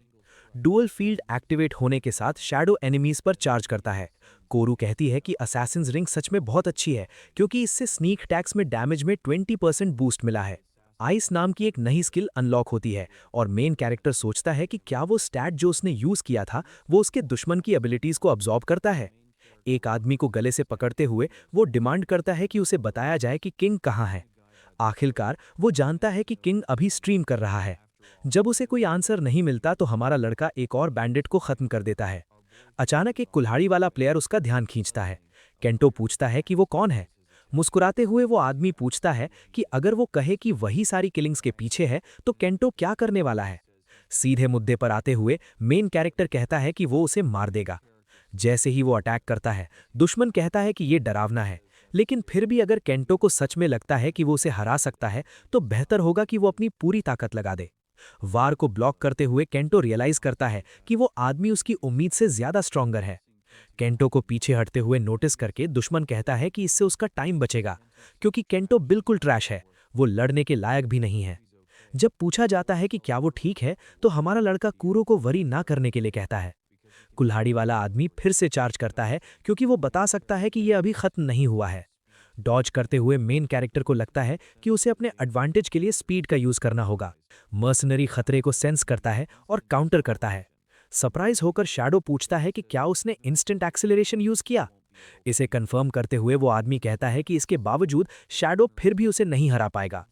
डुअल फील्ड एक्टिवेट होने के साथ शैडो एनिमीज पर चार्ज करता है। कोरू कहती है कि असैसिन्स रिंग सच में बहुत अच्छी है क्योंकि इससे स्नीक अटैक्स में डैमेज में 20% बूस्ट मिला है। आइस नाम की एक नई स्किल अनलॉक होती है और मेन कैरेक्टर सोचता है कि क्या वो स्टैट जो उसने यूज किया था वो उसके दुश्मन की एबिलिटीज को अब्जॉर्ब करता है। एक आदमी को गले से पकड़ते हुए वो डिमांड करता है कि उसे बताया जाए कि किंग कहाँ है। आखिरकार वो जानता है कि किंग अभी स्ट्रीम कर रहा है। जब उसे कोई आंसर नहीं मिलता तो हमारा लड़का एक और बैंडिट को खत्म कर देता है। अचानक एक कुल्हाड़ी वाला प्लेयर उसका ध्यान खींचता है। केंटो पूछता है कि वो कौन है। मुस्कुराते हुए वो आदमी पूछता है कि अगर वो कहे कि वही सारी किलिंग्स के पीछे है तो केंटो क्या करने वाला है। सीधे मुद्दे पर आते हुए मेन कैरेक्टर कहता है कि वो उसे मार देगा। जैसे ही वो अटैक करता है, दुश्मन कहता है कि ये डरावना है, लेकिन फिर भी अगर केंटो को सच में लगता है कि वो उसे हरा सकता है तो बेहतर होगा कि वो अपनी पूरी ताकत लगा दे। वार को ब्लॉक करते हुए केंटो रियलाइज करता है कि वो आदमी उसकी उम्मीद से ज्यादा स्ट्रॉन्गर है। केंटो को पीछे हटते हुए नोटिस करके दुश्मन कहता है कि इससे उसका टाइम बचेगा क्योंकि केंटो बिल्कुल ट्रैश है, वो लड़ने के लायक भी नहीं है। जब पूछा जाता है कि क्या वो ठीक है तो हमारा लड़का कूरो को वरी ना करने के लिए कहता है। कुल्हाड़ी वाला आदमी फिर से चार्ज करता है क्योंकि वो बता सकता है कि यह अभी खत्म नहीं हुआ है। डॉज करते हुए मेन कैरेक्टर को लगता है कि उसे अपने एडवांटेज के लिए स्पीड का यूज करना होगा। मर्सनरी खतरे को सेंस करता है और काउंटर करता है। सरप्राइज होकर शैडो पूछता है कि क्या उसने इंस्टेंट एक्सेलरेशन यूज किया। इसे कंफर्म करते हुए वो आदमी कहता है कि इसके बावजूद शैडो फिर भी उसे नहीं हरा पाएगा।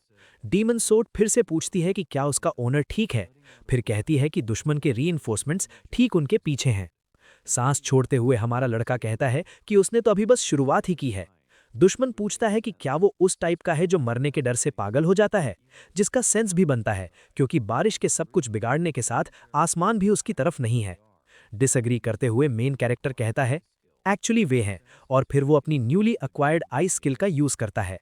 डीमन सोर्ड फिर से पूछती है कि क्या उसका ओनर ठीक है, फिर कहती है कि दुश्मन के रीइंफोर्समेंट्स ठीक उनके पीछे हैं। सांस छोड़ते हुए हमारा लड़का कहता है कि उसने तो अभी बस शुरुआत ही की है। दुश्मन पूछता है कि क्या वो उस टाइप का है जो मरने के डर से पागल हो जाता है, जिसका सेंस भी बनता है क्योंकि बारिश के सब कुछ बिगाड़ने के साथ आसमान भी उसकी तरफ नहीं है। डिसएग्री करते हुए मेन कैरेक्टर कहता है एक्चुअली वे हैं, और फिर वो अपनी न्यूली एक्वायर्ड आइस स्किल का यूज करता है।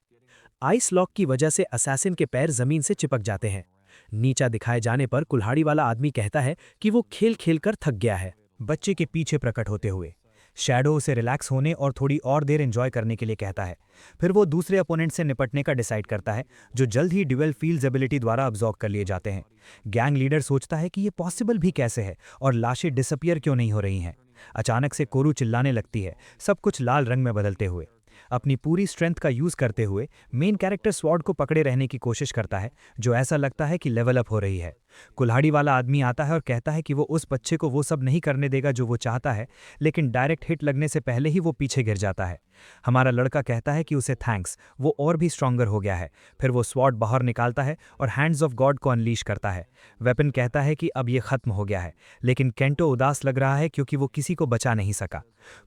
आइस लॉक की वजह से असैसिन के पैर जमीन से चिपक जाते हैं। नीचा दिखाए जाने पर कुल्हाड़ी वाला आदमी कहता है कि वो खेल खेल कर थक गया है। बच्चे के पीछे प्रकट होते हुए शैडो उसे रिलैक्स होने और थोड़ी और देर एंजॉय करने के लिए कहता है। फिर वो दूसरे अपोनेंट से निपटने का डिसाइड करता है जो जल्द ही ड्यूअल फील्ड्स एबिलिटी द्वारा अब्जॉर्ब कर लिए जाते हैं। गैंग लीडर सोचता है कि ये पॉसिबल भी कैसे है और लाशें डिसअपियर क्यों नहीं हो रही हैं। अचानक से कोरू चिल्लाने लगती है, सब कुछ लाल रंग में बदलते हुए। अपनी पूरी स्ट्रेंथ का यूज करते हुए मेन कैरेक्टर स्वॉर्ड को पकड़े रहने की कोशिश करता है जो ऐसा लगता है कि लेवल अप हो रही है। कुल्हाड़ी वाला आदमी आता है और कहता है कि वो उस बच्चे को वो सब नहीं करने देगा जो वो चाहता है, लेकिन डायरेक्ट हिट लगने से पहले ही वो पीछे गिर जाता है। हमारा लड़का कहता है कि उसे थैंक्स, वो और भी स्ट्रॉन्गर हो गया है। फिर वो स्वॉर्ड बाहर निकालता है और हैंड्स ऑफ गॉड को अनलीश करता है। वेपन कहता है कि अब ये खत्म हो गया है, लेकिन केंटो उदास लग रहा है क्योंकि वो किसी को बचा नहीं सका।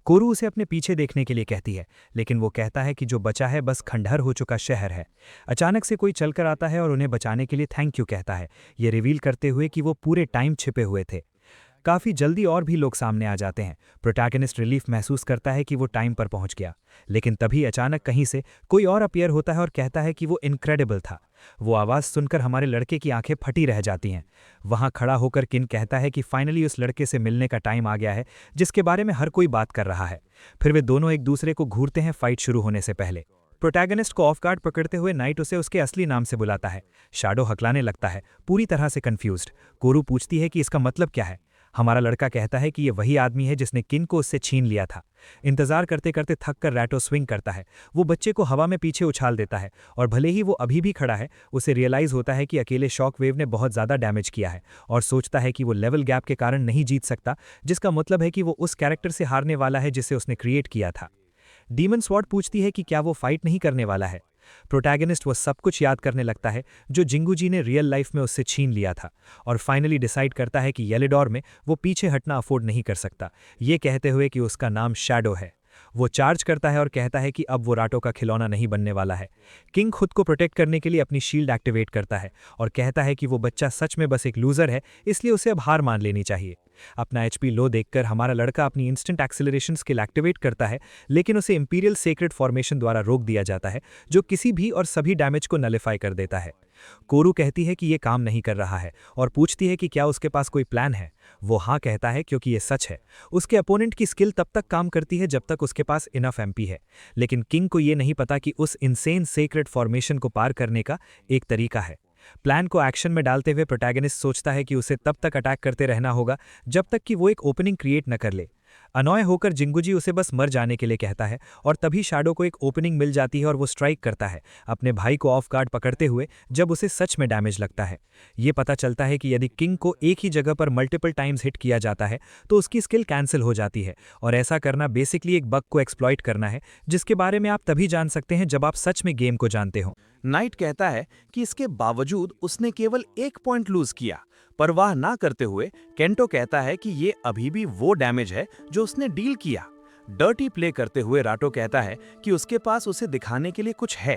कोरू उसे अपने पीछे देखने के लिए कहती है, लेकिन वो कहता है कि जो बचा है बस खंडहर हो चुका शहर है। अचानक से कोई चलकर आता है और उन्हें बचाने के लिए थैंक यू कहता है, ये रिवील करते हुए कि वो पूरे टाइम छिपे हुए थे। काफी जल्दी और भी लोग सामने आ जाते हैं। प्रोटैगनिस्ट रिलीफ महसूस करता है कि वो टाइम पर पहुंच गया, लेकिन तभी अचानक कहीं से कोई और अपीयर होता है और कहता है कि वो इनक्रेडिबल था। वो आवाज़ सुनकर हमारे लड़के की आंखें फटी रह जाती हैं। वहां खड़ा होकर किन कहता है कि फाइनली उस लड़के से मिलने का टाइम आ गया है जिसके बारे में हर कोई बात कर रहा है। फिर वे दोनों एक दूसरे को घूरते हैं फाइट शुरू होने से पहले। प्रोटैगनिस्ट को ऑफ गार्ड पकड़ते हुए नाइट उसे उसके असली नाम से बुलाता है। शैडो हकलाने लगता है, पूरी तरह से कंफ्यूज्ड। कोरू पूछती है कि इसका मतलब क्या है। हमारा लड़का कहता है कि ये वही आदमी है जिसने किन को उससे छीन लिया था। इंतजार करते करते थक कर रैटो स्विंग करता है। वो बच्चे को हवा में पीछे उछाल देता है और भले ही वो अभी भी खड़ा है, उसे रियलाइज होता है कि अकेले शॉक वेव ने बहुत ज़्यादा डैमेज किया है और सोचता है कि वो लेवल गैप के कारण नहीं जीत सकता, जिसका मतलब है कि वो उस कैरेक्टर से हारने वाला है जिसे उसने क्रिएट किया था। डीमन स्वॉर्ड पूछती है कि क्या वो फाइट नहीं करने वाला है। प्रोटैगनिस्ट वो सब कुछ याद करने लगता है जो जिंगू जी ने रियल लाइफ में उससे छीन लिया था और फाइनली डिसाइड करता है कि येलेडोर में वो पीछे हटना अफोर्ड नहीं कर सकता, ये कहते हुए कि उसका नाम शैडो है। वो चार्ज करता है और कहता है कि अब वो राटो का खिलौना नहीं बनने वाला है। किंग खुद को प्रोटेक्ट करने के लिए अपनी शील्ड एक्टिवेट करता है और कहता है कि वो बच्चा सच में बस एक लूजर है, इसलिए उसे अब हार मान लेनी चाहिए। अपना एचपी लो देखकर हमारा लड़का अपनी इंस्टेंट एक्सेलरेशन स्किल एक्टिवेट करता है, लेकिन उसे इंपीरियल सेक्रेड फॉर्मेशन द्वारा रोक दिया जाता है, जो किसी भी और सभी डैमेज को नलिफाई कर देता है। कोरू कहती है कि ये काम नहीं कर रहा है और पूछती है कि क्या उसके पास कोई प्लान है। वो हाँ कहता है क्योंकि ये सच है। उसके अपोनेंट की स्किल तब तक काम करती है जब तक उसके पास इनफ एमपी है, लेकिन किंग को ये नहीं पता कि उस इनसेन सेक्रेड फॉर्मेशन को पार करने का एक तरीका है। प्लान को एक्शन में डालते हुए प्रोटैगनिस्ट सोचता है कि उसे तब तक अटैक करते रहना होगा जब तक कि वो एक ओपनिंग क्रिएट न कर ले। अनॉय होकर जिंगुजी उसे बस मर जाने के लिए कहता है और तभी शैडो को एक ओपनिंग मिल जाती है और वो स्ट्राइक करता है, अपने भाई को ऑफ गार्ड पकड़ते हुए जब उसे सच में डैमेज लगता है। ये पता चलता है कि यदि किंग को एक ही जगह पर मल्टीपल टाइम्स हिट किया जाता है तो उसकी स्किल कैंसिल हो जाती है, और ऐसा करना बेसिकली एक बग को एक्सप्लॉइट करना है, जिसके बारे में आप तभी जान सकते हैं जब आप सच में गेम को जानते हो। नाइट कहता है कि इसके बावजूद उसने केवल 1 पॉइंट लूज किया। परवाह ना करते हुए केंटो कहता है कि ये अभी भी वो डैमेज है जो उसने डील किया। डर्टी प्ले करते हुए राटो कहता है कि उसके पास उसे दिखाने के लिए कुछ है।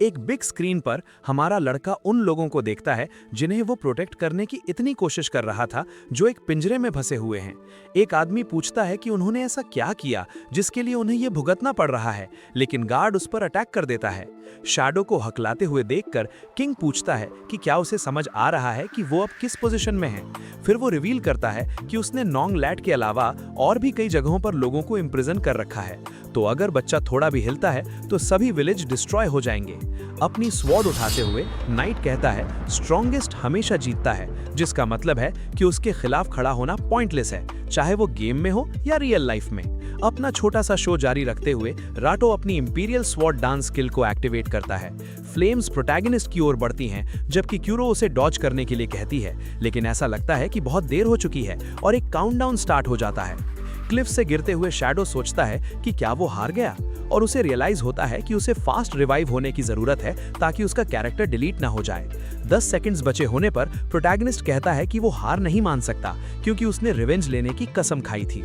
एक बिग स्क्रीन पर हमारा लड़का उन लोगों को देखता है जिन्हें वो प्रोटेक्ट करने की इतनी कोशिश कर रहा था, जो एक पिंजरे में फंसे हुए हैं। एक आदमी पूछता है कि उन्होंने ऐसा क्या किया जिसके लिए उन्हें ये भुगतना पड़ रहा है, लेकिन गार्ड उस पर अटैक कर देता है। शैडो को हकलाते हुए देखकर किंग पूछता है कि क्या उसे समझ आ रहा है कि वो अब किस पोजीशन में है। फिर वो रिवील करता है कि उसने नोंग लैट के अलावा और भी कई जगहों पर लोगों को इम्प्रिजन कर रखा है, तो अगर बच्चा थोड़ा भी हिलता है तो सभी विलेज डिस्ट्रॉय हो जाएंगे। अपनी स्वॉर्ड उठाते हुए नाइट कहता है स्ट्रॉन्गेस्ट हमेशा जीतता है, जिसका मतलब है कि उसके खिलाफ खड़ा होना पॉइंटलेस है, चाहे वो गेम में हो या रियल लाइफ में। अपना छोटा सा शो जारी रखते हुए राटो अपनी इंपीरियल स्वॉर्ड डांस स्किल को एक्टिवेट करता है। फ्लेम्स प्रोटैगनिस्ट की ओर बढ़ती हैं, जबकि क्यूरो उसे डॉज करने के लिए कहती है, लेकिन ऐसा लगता है कि बहुत देर हो चुकी है और एक काउंटडाउन स्टार्ट हो जाता है। क्लिफ से गिरते हुए शैडो सोचता है कि क्या वो हार गया, और उसे रियलाइज होता है कि उसे फास्ट रिवाइव होने की जरूरत है ताकि उसका कैरेक्टर डिलीट ना हो जाए। 10 सेकंड्स बचे होने पर प्रोटैगनिस्ट कहता है कि वो हार नहीं मान सकता क्योंकि उसने रिवेंज लेने की कसम खाई थी।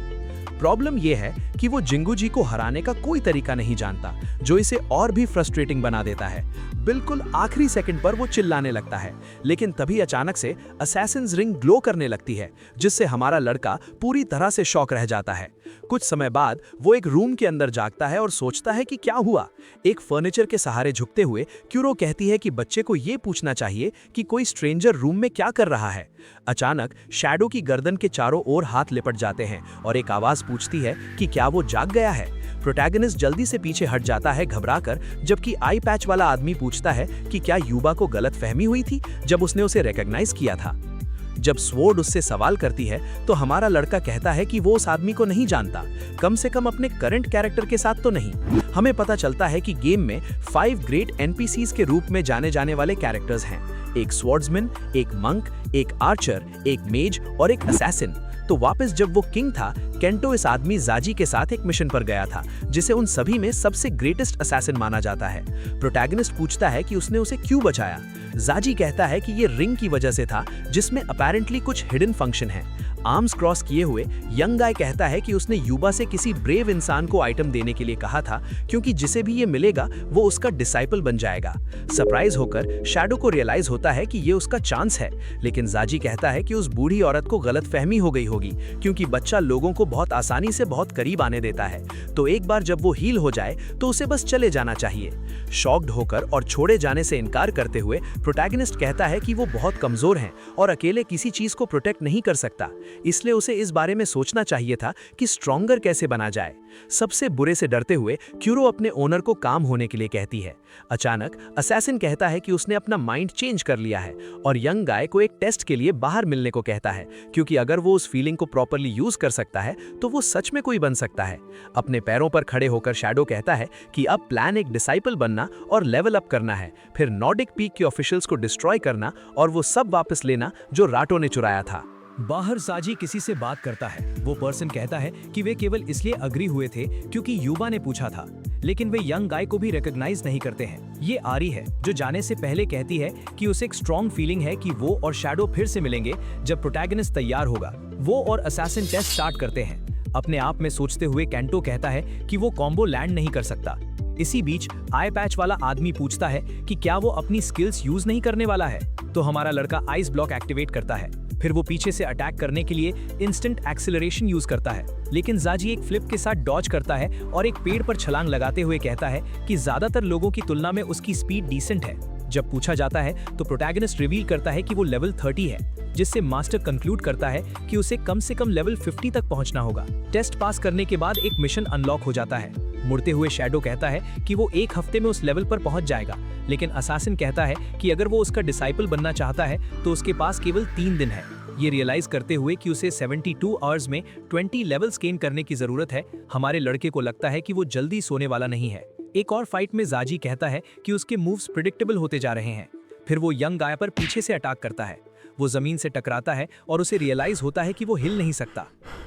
प्रॉब्लम यह है कि वो जिंगुजी को हराने का कोई तरीका नहीं जानता, जो इसे और भी फ्रस्ट्रेटिंग बना देता है। बिल्कुल आखिरी सेकंड पर वो चिल्लाने लगता है, लेकिन तभी अचानक से असैसिन्स रिंग ग्लो करने लगती है, जिससे हमारा लड़का पूरी तरह से शॉक रह जाता है। कुछ समय बाद वो एक रूम के अंदर जागता है और सोचता है कि क्या हुआ। एक फर्नीचर के सहारे झुकते हुए क्यूरो कहती है कि बच्चे को ये पूछना चाहिए कि कोई स्ट्रेंजर रूम में क्या कर रहा है। अचानक शैडो की गर्दन के चारों ओर हाथ लिपट जाते हैं और एक आवाज पूछती है कि क्या वो जाग गया है। प्रोटैगनिस्ट जल्दी से पीछे हट जाता है घबराकर, जबकि आई पैच वाला आदमी पूछता है कि क्या युवा को गलतफहमी हुई थी जब उसने उसे रिकॉग्नाइज किया था। जब स्वॉर्ड उससे सवाल करती है तो हमारा लड़का कहता है कि वो उस आदमी को नहीं जानता, कम से कम अपने करंट कैरेक्टर के साथ तो नहीं। हमें पता चलता है कि गेम में 5 ग्रेट एनपीसीज के रूप में जाने जाने वाले कैरेक्टर्स हैं, एक स्वॉर्ड्समैन, एक मंक, एक आर्चर, एक मेज और एक असैसिन। तो वापस जब वो किंग था, केंटो इस आदमी जाजी के साथ एक मिशन पर गया था, जिसे उन सभी में सबसे ग्रेटेस्ट असैसिन माना जाता है। प्रोटैगनिस्ट पूछता है कि उसने उसे क्यों बचाया। जाजी कहता है कि ये रिंग की वजह से था, जिसमें अपैरेंटली कुछ हिडन फंक्शन है। आर्म्स क्रॉस किए हुए यंग गाय कहता है कि उसने युवा से किसी ब्रेव इंसान को आइटम देने के लिए कहा था, क्योंकि जिसे भी ये मिलेगा वो उसका डिसाइपल बन जाएगा। सरप्राइज होकर शैडो को रियलाइज होता है कि ये उसका चांस है, लेकिन जाजी कहता है कि उस बूढ़ी औरत को गलतफहमी हो गई होगी, क्योंकि बच्चा लोगों को बहुत आसानी से बहुत करीब आने देता है, तो एक बार जब वो हील हो जाए तो उसे बस चले जाना चाहिए। शॉक्ड होकर और छोड़े जाने से इनकार करते हुए प्रोटैगनिस्ट कहता है कि वो बहुत कमजोर हैं और अकेले किसी चीज को प्रोटेक्ट नहीं कर सकता, इसलिए उसे इस बारे में सोचना चाहिए था कि स्ट्रॉन्गर कैसे बना जाए। सबसे बुरे से डरते हुए क्यूरो अपने ओनर को काम होने के लिए कहती है। अचानक असैसिन कहता है कि उसने अपना माइंड चेंज कर लिया है और यंग गाय को एक टेस्ट के लिए बाहर मिलने को कहता है, क्योंकि अगर वो उस फीलिंग को प्रॉपर्ली यूज कर सकता है तो वो सच में कोई बन सकता है। अपने पैरों पर खड़े होकर शैडो कहता है कि अब प्लान एक डिसाइपल बनना और लेवल अप करना है, फिर नॉर्डिक पीक के ऑफिशियल्स को डिस्ट्रॉय करना और वो सब वापस लेना जो राटो ने चुराया था। बाहर साजी किसी से बात करता है। वो पर्सन कहता है कि वे केवल इसलिए अग्री हुए थे क्योंकि युवा ने पूछा था, लेकिन वे यंग गाय को भी रिकॉग्नाइज नहीं करते हैं। ये आरी है जो जाने से पहले कहती है कि उसे एक स्ट्रॉन्ग फीलिंग है कि वो और शैडो फिर से मिलेंगे जब प्रोटैगनिस्ट तैयार होगा। वो और असैसिन टेस्ट स्टार्ट करते हैं। अपने आप में सोचते हुए केंटो कहता है कि वो कॉम्बो लैंड नहीं कर सकता। इसी बीच आई पैच वाला आदमी पूछता है कि क्या वो अपनी स्किल्स यूज नहीं करने वाला है, तो हमारा लड़का आइस ब्लॉक एक्टिवेट करता है। फिर वो पीछे से अटैक करने के लिए इंस्टेंट एक्सेलरेशन यूज करता है, लेकिन जाजी एक फ्लिप के साथ डॉज करता है और एक पेड़ पर छलांग लगाते हुए कहता है कि ज्यादातर लोगों की तुलना में उसकी स्पीड डिसेंट है। जब पूछा जाता है तो प्रोटैगनिस्ट रिवील करता है कि वो लेवल 30 है, जिससे मास्टर कंक्लूड करता है कि उसे कम से कम लेवल 50 तक पहुंचना होगा। टेस्ट पास करने के बाद एक मिशन अनलॉक हो जाता है। मुड़ते हुए शैडो कहता है कि वो एक हफ्ते में उस लेवल पर पहुंच जाएगा, लेकिन असासिन कहता है कि अगर वो उसका डिसाइपल बनना चाहता है तो उसके पास केवल 3 दिन है। ये रियलाइज करते हुए कि उसे 72 आवर्स में 20 लेवल्स गेन करने की जरूरत है, हमारे लड़के को लगता है कि वो जल्दी सोने वाला नहीं है। एक और फाइट में जाजी कहता है कि उसके मूव्स प्रिडिक्टेबल होते जा रहे हैं। फिर वो यंग गाय पर पीछे से अटैक करता है। वो जमीन से टकराता है और उसे रियलाइज होता है कि वो हिल नहीं सकता।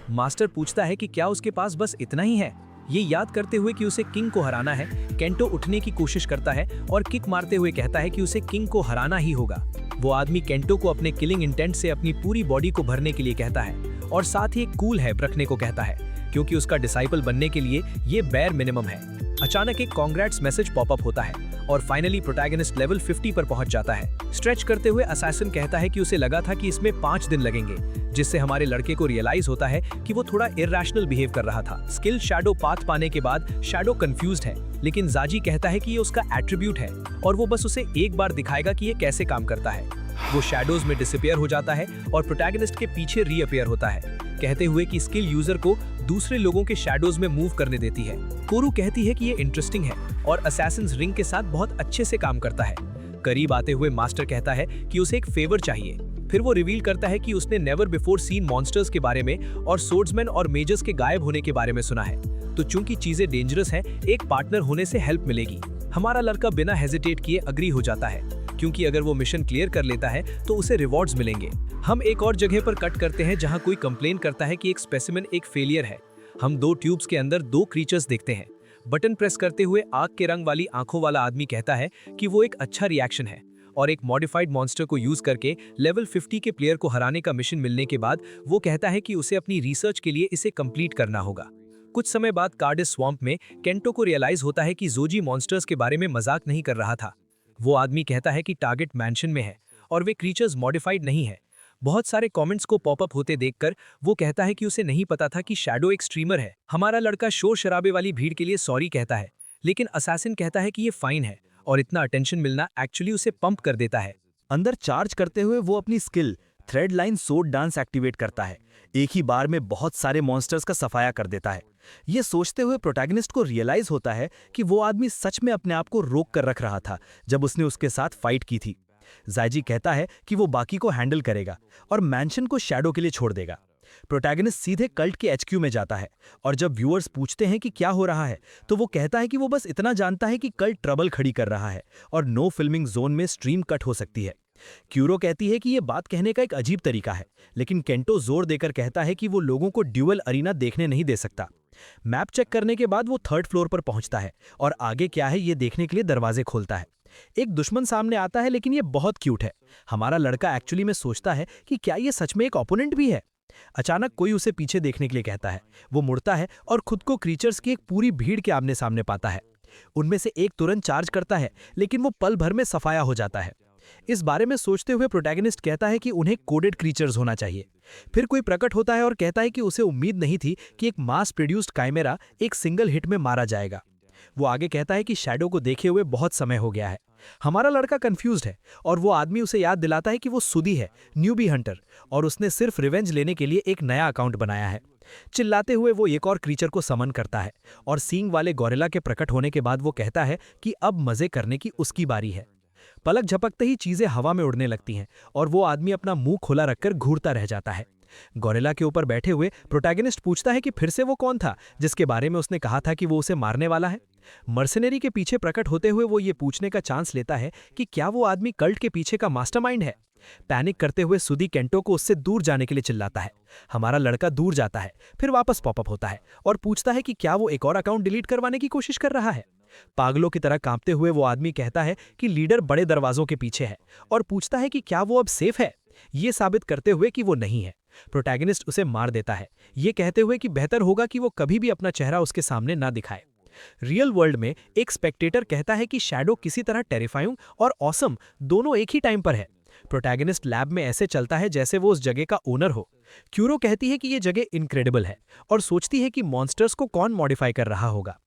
मास्टर पूछता है कि क्या उसके पास बस इतना ही है। ये याद करते हुए कि उसे किंग को हराना है, केंटो उठने की कोशिश करता है और किक मारते हुए कहता है कि उसे किंग को हराना ही होगा। वो आदमी केंटो को अपने किलिंग इंटेंट से अपनी पूरी बॉडी को भरने के लिए कहता है और साथ ही एक कूल हैप रखने को कहता है, क्योंकि उसका डिसाइपल बनने के लिए ये बेयर मिनिमम है। अचानक एक कांग्रेट्स मैसेज पॉपअप होता है और फाइनली प्रोटैगनिस्ट लेवल 50 पर पहुंच जाता है। स्ट्रेच करते हुए असैसिन कहता है कि उसे लगा था कि इसमें 5 दिन लगेंगे, जिससे हमारे लड़के को रियलाइज होता है कि वो थोड़ा इरैशनल बिहेव कर रहा था। स्किल शैडो पाथ पाने के बाद शैडो कंफ्यूज्ड है, लेकिन जाजी कहता है कि ये उसका एट्रीब्यूट है और वो बस उसे एक बार दिखाएगा कि ये कैसे काम करता है। वो शैडोज में डिसअपियर हो जाता है और प्रोटैगनिस्ट के पीछे रीअपियर होता है, कहते हुए कि स्किल यूजर को दूसरे लोगों के शैडोज में मूव करने देती है। कोरू कहती है कि ये इंटरेस्टिंग है और असैसिन्स रिंग के साथ बहुत अच्छे से काम करता है। करीब आते हुए मास्टर कहता है कि उसे एक फेवर चाहिए। फिर वो रिवील करता है कि उसने नेवर बिफोर सीन मॉन्स्टर्स के बारे में और सोर्ड्समैन और मेजर्स के गायब होने के बारे में सुना है, तो चूंकि चीजें डेंजरस हैं, एक पार्टनर होने से हेल्प मिलेगी। हमारा लड़का बिना हेजिटेट किए अग्री हो जाता है, क्योंकि अगर वो मिशन क्लियर कर लेता है तो उसे रिवॉर्ड्स मिलेंगे। हम एक और जगह पर कट करते हैं जहां कोई कंप्लेन करता है कि एक स्पेसिमेन एक फेलियर है। हम 2 ट्यूब्स के अंदर 2 क्रीचर्स देखते हैं। बटन प्रेस करते हुए आग के रंग वाली आंखों वाला आदमी कहता है कि वो एक अच्छा रिएक्शन है और एक मॉडिफाइड मॉन्स्टर को यूज करके लेवल 50 के प्लेयर को हराने का मिशन मिलने के बाद वो कहता है कि उसे अपनी रिसर्च के लिए इसे कंप्लीट करना होगा। कुछ समय बाद कार्डिस स्वैम्प में केंटो को रियलाइज होता है कि जोजी मॉन्स्टर्स के बारे में मजाक नहीं कर रहा था। वो आदमी कहता है कि टारगेट मैंशन में है और वे क्रीचर्स मॉडिफाइड नहीं है। बहुत सारे कमेंट्स को पॉपअप होते देखकर वो कहता है कि उसे नहीं पता था कि शैडो एक स्ट्रीमर है। हमारा लड़का शोर शराबे वाली भीड़ के लिए सॉरी कहता है, लेकिन असैसिन कहता है कि ये फाइन है और इतना अटेंशन मिलना एक्चुअली उसे पंप कर देता है। अंदर चार्ज करते हुए वो अपनी skill thread line sword dance activate करता है। एक ही बार में बहुत सारे मॉन्स्टर्स का सफाया कर देता है। ये सोचते हुए प्रोटैगनिस्ट को रियलाइज होता है कि वो आदमी सच में अपने आप को रोक कर रख रहा था जब उसने उसके साथ फाइट की थी। जायजी कहता है कि वो बाकी को हैंडल करेगा और मैंशन को शैडो के लिए छोड़ देगा। प्रोटैगनिस्ट सीधे कल्ट के HQ में जाता है और जब व्यूअर्स पूछते हैं कि क्या हो रहा है तो वो कहता है कि वो बस इतना जानता है कि कल्ट ट्रबल खड़ी कर रहा है और नो फिल्मिंग जोन में स्ट्रीम कट हो सकती है। क्यूरो कहती है कि ये बात कहने का एक अजीब तरीका है, लेकिन केंटो जोर देकर कहता है कि वो लोगों को ड्यूअल अरीना देखने नहीं दे सकता। मैप चेक करने के बाद वो 3rd फ्लोर पर पहुंचता है और आगे क्या है ये देखने के लिए दरवाजे खोलता है। एक दुश्मन सामने आता है, लेकिन ये बहुत क्यूट है। हमारा लड़का एक्चुअली में सोचता है कि क्या ये सच में एक ओपोनेंट भी है। अचानक कोई उसे पीछे देखने के लिए कहता है। वो मुड़ता है और खुद को क्रीचर्स की एक पूरी भीड़ के आमने सामने पाता है। उनमें से एक तुरंत चार्ज करता है, लेकिन वो पल भर में सफाया हो जाता है। इस बारे में सोचते हुए प्रोटैगनिस्ट कहता है कि उन्हें कोडेड क्रीचर्स होना चाहिए। फिर कोई प्रकट होता है और कहता है कि उसे उम्मीद नहीं थी कि एक मास प्रोड्यूस्ड काइमेरा एक सिंगल हिट में मारा जाएगा। वो आगे कहता है कि शैडो को देखे हुए बहुत समय हो गया है। हमारा लड़का कंफ्यूज्ड है और वो आदमी उसे याद दिलाता है कि वो सुदी है, न्यूबी हंटर, और उसने सिर्फ रिवेंज लेने के लिए एक नया अकाउंट बनाया है। चिल्लाते हुए वो एक और क्रीचर को समन करता है और सींग वाले गोरिल्ला के प्रकट होने के बाद वो कहता है कि अब मजे करने की उसकी बारी है। पलक झपकते ही चीजें हवा में उड़ने लगती हैं और वो आदमी अपना मुंह खुला रखकर घूरता रह जाता है। गोरिल्ला के ऊपर बैठे हुए प्रोटैगनिस्ट पूछता है कि फिर से वो कौन था जिसके बारे में उसने कहा था कि वो उसे मारने वाला है। मर्सनरी के पीछे प्रकट होते हुए वो ये पूछने का चांस लेता है कि क्या वो आदमी कल्ट के पीछे का मास्टरमाइंड है। पैनिक करते हुए सुदी केंटो को उससे दूर जाने के लिए चिल्लाता है। हमारा लड़का दूर जाता है, फिर वापस पॉपअप होता है और पूछता है कि क्या वो एक और अकाउंट डिलीट करवाने की कोशिश कर रहा है। पागलों की तरह कांपते हुए वो आदमी कहता है कि लीडर बड़े दरवाजों के पीछे है और पूछता है कि क्या वो अब सेफ है, ये साबित करते हुए कि वो नहीं है। प्रोटैगनिस्ट उसे मार देता है, ये कहते हुए कि बेहतर होगा कि वो कभी भी अपना चेहरा उसके सामने ना दिखाए। रियल वर्ल्ड में एक स्पेक्टेटर कहता है कि शैडो किसी तरह टेरिफाइंग और ऑसम दोनों एक ही टाइम पर है। प्रोटैगनिस्ट लैब में ऐसे चलता है जैसे वो उस जगह का ओनर हो। क्यूरो कहती है कि ये जगह इनक्रेडिबल है और सोचती है कि मॉन्स्टर्स को कौन मॉडिफाई कर रहा होगा।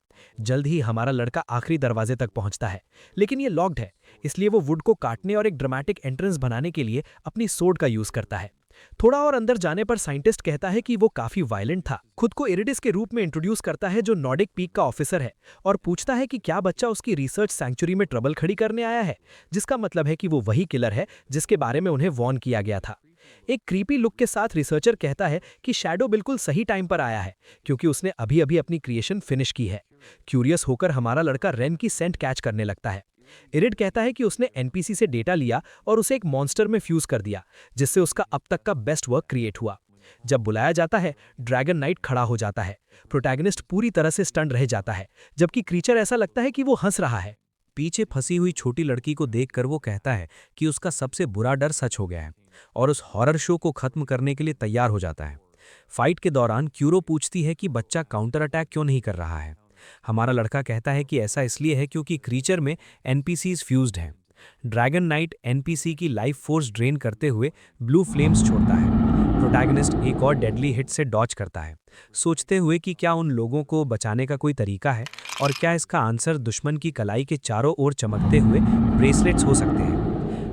जल्द ही हमारा लड़का आखिरी दरवाजे तक पहुंचता है, लेकिन ये लॉक्ड है, इसलिए वो वुड को काटने और एक ड्रामेटिक एंट्रेंस बनाने के लिए अपनी सोर्ड का यूज करता है। थोड़ा और अंदर जाने पर साइंटिस्ट कहता है कि वो काफी वायलेंट था, खुद को इरिडिस के रूप में इंट्रोड्यूस करता है जो नॉर्डिक पीक का ऑफिसर है, और पूछता है कि क्या बच्चा उसकी रिसर्च सैंक्चुरी में ट्रबल खड़ी करने आया है, जिसका मतलब है कि वो वही किलर है जिसके बारे में उन्हें वॉर्न किया गया था। एक क्रीपी लुक के साथ रिसर्चर कहता है कि शैडो बिल्कुल सही टाइम पर आया है, क्योंकि उसने अभी अभी अपनी क्रिएशन फिनिश की है। क्यूरियस होकर हमारा लड़का रेन की सेंट कैच करने लगता है। इरिड कहता है कि उसने एनपीसी से डेटा लिया और उसे एक मॉन्स्टर में फ्यूज कर दिया, जिससे उसका अब तक का बेस्ट वर्क क्रिएट हुआ। जब बुलाया जाता है, ड्रैगन नाइट खड़ा हो जाता है। प्रोटैगनिस्ट पूरी तरह से स्टंड रह जाता है, जबकि क्रीचर ऐसा लगता है कि वो हंस रहा है। पीछे फंसी हुई छोटी लड़की को देखकर वो कहता है कि उसका सबसे बुरा डर सच हो गया है और उस हॉरर शो को खत्म करने के लिए तैयार हो जाता है। फाइट के दौरान क्यूरो पूछती है कि बच्चा काउंटर अटैक क्यों नहीं कर रहा है। हमारा लड़का कहता है कि ऐसा इसलिए है क्योंकि क्रीचर में एनपीसीज फ्यूज्ड हैं। ड्रैगन नाइट एनपीसी की लाइफ फोर्स ड्रेन करते हुए ब्लू फ्लेम्स छोड़ता है। प्रोटैगनिस्ट एक और डेडली हिट से डॉच करता है, सोचते हुए कि क्या उन लोगों को बचाने का कोई तरीका है, और क्या इसका आंसर दुश्मन की कलाई के चारों ओर चमकते हुए ब्रेसलेट्स हो सकते हैं।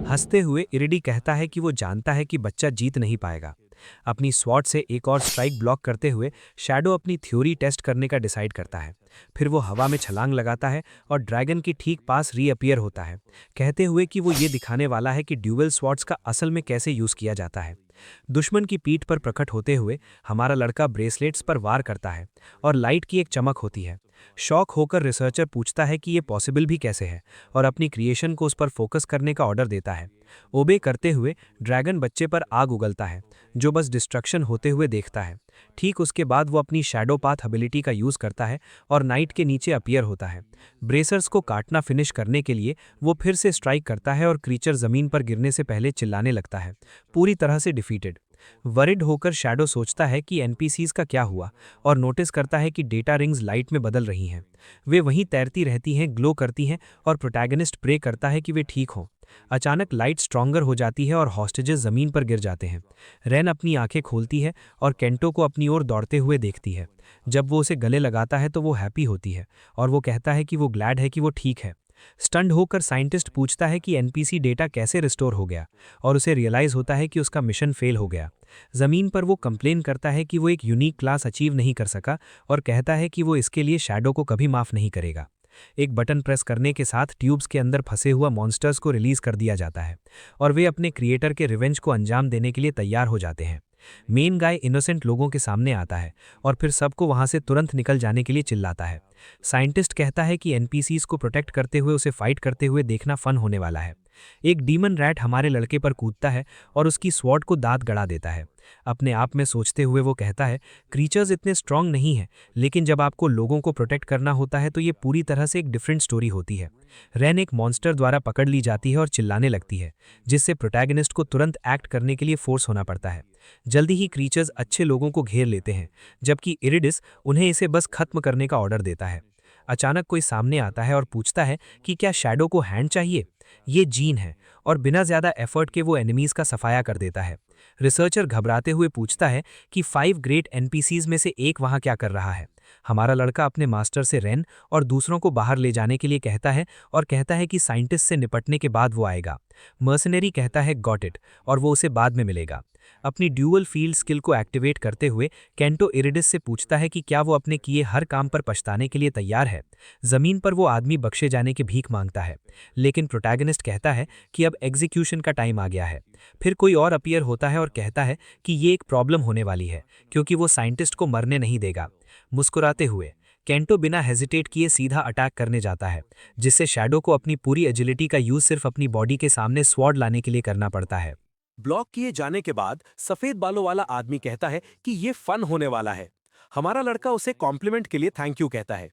हंसते हुए इरिडी कहता है कि वो जानता है कि बच्चा जीत नहीं पाएगा। अपनी स्वॉर्ड से एक और स्ट्राइक ब्लॉक करते हुए शैडो अपनी थ्योरी टेस्ट करने का डिसाइड करता है। फिर वो हवा में छलांग लगाता है और ड्रैगन की ठीक पास रीअपियर होता है, कहते हुए कि वो ये दिखाने वाला है कि ड्यूअल स्वॉर्ड्स का असल में कैसे यूज़ किया जाता है। दुश्मन की पीठ पर प्रकट होते हुए हमारा लड़का ब्रेसलेट्स पर वार करता है और लाइट की एक चमक होती है। शॉक होकर रिसर्चर पूछता है कि ये पॉसिबल भी कैसे है, और अपनी क्रिएशन को उस पर फोकस करने का ऑर्डर देता है। ओबे करते हुए ड्रैगन बच्चे पर आग उगलता है, जो बस डिस्ट्रक्शन होते हुए देखता है। ठीक उसके बाद वो अपनी शैडो पाथ एबिलिटी का यूज़ करता है और नाइट के नीचे अपीयर होता है। ब्रेसर्स को काटना फिनिश करने के लिए वो फिर से स्ट्राइक करता है और क्रीचर ज़मीन पर गिरने से पहले चिल्लाने लगता है, पूरी तरह से डिफीटेड। वरिड होकर शैडो सोचता है कि एनपीसीज का क्या हुआ, और नोटिस करता है कि डेटा रिंग्स लाइट में बदल रही हैं। वे वहीं तैरती रहती हैं, ग्लो करती हैं, और प्रोटैगनिस्ट प्रे करता है कि वे ठीक हों। अचानक लाइट स्ट्रॉन्गर हो जाती है और हॉस्टेजेस जमीन पर गिर जाते हैं। रेन अपनी आंखें खोलती है और केंटो को अपनी ओर दौड़ते हुए देखती है। जब वो उसे गले लगाता है तो वो हैप्पी होती है और वो कहता है कि वो ग्लैड है कि वो ठीक है। स्टंड होकर साइंटिस्ट पूछता है कि एनपीसी डेटा कैसे रिस्टोर हो गया, और उसे रियलाइज होता है कि उसका मिशन फेल हो गया। जमीन पर वो कंप्लेन करता है कि वो एक यूनिक क्लास अचीव नहीं कर सका और कहता है कि वो इसके लिए शैडो को कभी माफ नहीं करेगा। एक बटन प्रेस करने के साथ ट्यूब्स के अंदर फंसे हुआ मॉन्स्टर्स को रिलीज कर दिया जाता है और वे अपने क्रिएटर के रिवेंज को अंजाम देने के लिए तैयार हो जाते हैं। मेन गाय इनोसेंट लोगों के सामने आता है और फिर सबको वहां से तुरंत निकल जाने के लिए चिल्लाता है। साइंटिस्ट कहता है कि एनपीसीज को प्रोटेक्ट करते हुए उसे फाइट करते हुए देखना फन होने वाला है। एक डीमन रैट हमारे लड़के पर कूदता है और उसकी स्वॉर्ड को दांत गड़ा देता है। अपने आप में सोचते हुए वो कहता है, क्रीचर्स इतने स्ट्रांग नहीं हैं, लेकिन जब आपको लोगों को प्रोटेक्ट करना होता है तो ये पूरी तरह से एक डिफरेंट स्टोरी होती है। रेन एक मॉन्स्टर द्वारा पकड़ ली जाती है और चिल्लाने लगती है, जिससे प्रोटैगनिस्ट को तुरंत एक्ट करने के लिए फोर्स होना पड़ता है। जल्दी ही क्रीचर्स अच्छे लोगों को घेर लेते हैं, जबकि इरिडिस उन्हें इसे बस खत्म करने का ऑर्डर देता है। अचानक कोई सामने आता है और पूछता है कि क्या शैडो को हैंड चाहिए। ये जीन है, और बिना ज्यादा एफर्ट के वो एनिमीज का सफाया कर देता है। रिसर्चर घबराते हुए पूछता है कि 5 ग्रेट एनपीसीज में से एक वहां क्या कर रहा है। हमारा लड़का अपने मास्टर से रेन और दूसरों को बाहर ले जाने के लिए कहता है और कहता है कि साइंटिस्ट से निपटने के बाद वो आएगा। मर्सनरी कहता है गॉट इट, और वो उसे बाद में मिलेगा। अपनी ड्यूअल फील्ड स्किल को एक्टिवेट करते हुए केंटो इरिडिस से पूछता है कि क्या वो अपने किए हर काम पर पछताने के लिए तैयार है। जमीन पर वो आदमी बख्शे जाने की भीख मांगता है, लेकिन प्रोटैगनिस्ट कहता है कि अब एग्जीक्यूशन का टाइम आ गया है। फिर कोई और अपीयर होता है और कहता है कि ये एक प्रॉब्लम होने वाली है, क्योंकि वो साइंटिस्ट को मरने नहीं देगा। मुस्कुराते हुए केंटो बिना हेजिटेट किए सीधा अटैक करने जाता है, जिससे शैडो को अपनी पूरी एजिलिटी का यूज सिर्फ अपनी बॉडी के सामने स्वॉर्ड लाने के लिए करना पड़ता है। ब्लॉक किए जाने के बाद सफेद बालों वाला आदमी कहता है कि ये फन होने वाला है। हमारा लड़का उसे कॉम्प्लीमेंट के लिए थैंक यू कहता है।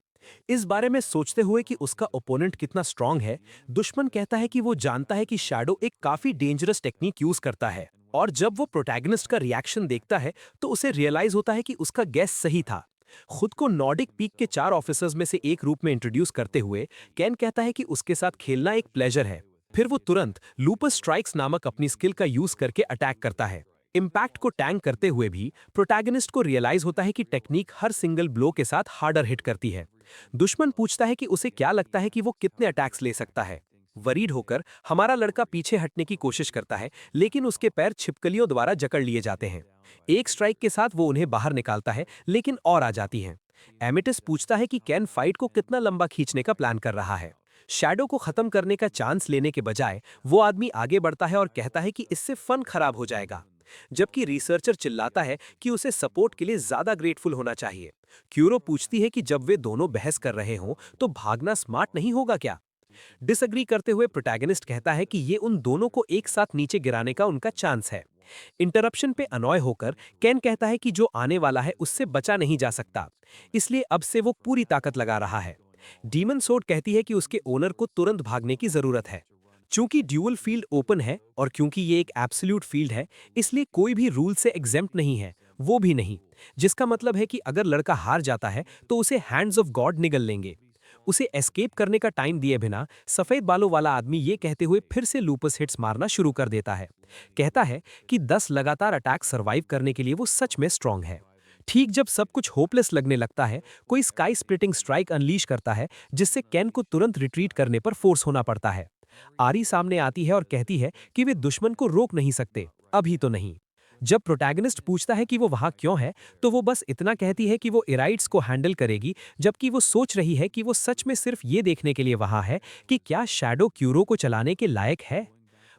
इस बारे में सोचते हुए कि उसका ओपोनेंट कितना स्ट्रांग है, दुश्मन कहता है कि वो जानता है कि शैडो एक काफी डेंजरस टेक्निक यूज करता है। और जब वो प्रोटैगनिस्ट का रिएक्शन देखता है तो उसे रियलाइज होता है कि उसका गैस सही था। खुद को नॉर्डिक पीक के 4 ऑफिसर्स में से एक रूप में इंट्रोड्यूस करते हुए कैन कहता है कि उसके साथ खेलना एक प्लेजर है। फिर वो तुरंत लूपस स्ट्राइक्स नामक अपनी स्किल का यूज करके अटैक करता है। इम्पैक्ट को टैंक करते हुए भी प्रोटैगनिस्ट को रियलाइज होता है कि टेक्निक हर सिंगल ब्लो के साथ हार्डर हिट करती है। दुश्मन पूछता है कि उसे क्या लगता है कि वो कितने अटैक्स ले सकता है। वरीड होकर हमारा लड़का पीछे हटने की कोशिश करता है, लेकिन उसके पैर छिपकलियों द्वारा जकड़ लिए जाते हैं। एक स्ट्राइक के साथ वो उन्हें बाहर निकालता है, लेकिन और आ जाती हैं। एमिटिस पूछता है कि कैन फाइट को कितना लंबा खींचने का प्लान कर रहा है। शैडो को खत्म करने का चांस लेने के बजाय वो आदमी आगे बढ़ता है और कहता है कि इससे फन खराब हो जाएगा। जबकि रिसर्चर चिल्लाता है कि उसे सपोर्ट के लिए ज्यादा ग्रेटफुल होना चाहिए। क्यूरो पूछती है कि जब वे दोनों बहस कर रहे हों तो भागना स्मार्ट नहीं होगा क्या। डिसएग्री करते हुए प्रोटैगनिस्ट कहता है कि ये उन दोनों को एक साथ नीचे गिराने का उनका चांस है। इंटरप्शन पे अनॉय होकर कैन कहता है कि जो आने वाला है उससे बचा नहीं जा सकता, इसलिए अब से वो पूरी ताकत लगा रहा है। डीमन सोर्ड कहती है कि उसके ओनर को तुरंत भागने की जरूरत है। चूंकि ड्यूअल फील्ड ओपन है और क्योंकि ये एक एब्सोल्यूट फील्ड है, इसलिए कोई भी रूल से एग्जेम्प्ट नहीं है, वो भी नहीं। जिसका मतलब है कि अगर लड़का हार जाता है तो उसे हैंड्स ऑफ गॉड निगल लेंगे। उसे एस्केप करने का टाइम दिए बिना सफेद बालों वाला आदमी ये कहते हुए फिर से लूपस हिट्स मारना शुरू कर देता है। कहता है कि 10 लगातार अटैक सर्वाइव करने के लिए वो सच में स्ट्रांग है। ठीक जब सब कुछ होपलेस लगने लगता है, कोई स्काई स्प्लिटिंग स्ट्राइक अनलीश करता है, जिससे कैन को तुरंत रिट्रीट करने पर फोर्स होना पड़ता है। आरी सामने आती है और कहती है कि वे दुश्मन को रोक नहीं सकते, अभी तो नहीं। जब प्रोटैगनिस्ट पूछता है कि वो वहां क्यों है, तो वो बस इतना कहती है कि वो इराइट्स को हैंडल करेगी, जबकि वो सोच रही है कि वो सच में सिर्फ ये देखने के लिए वहां है कि क्या शैडो क्यूरो को चलाने के लायक है।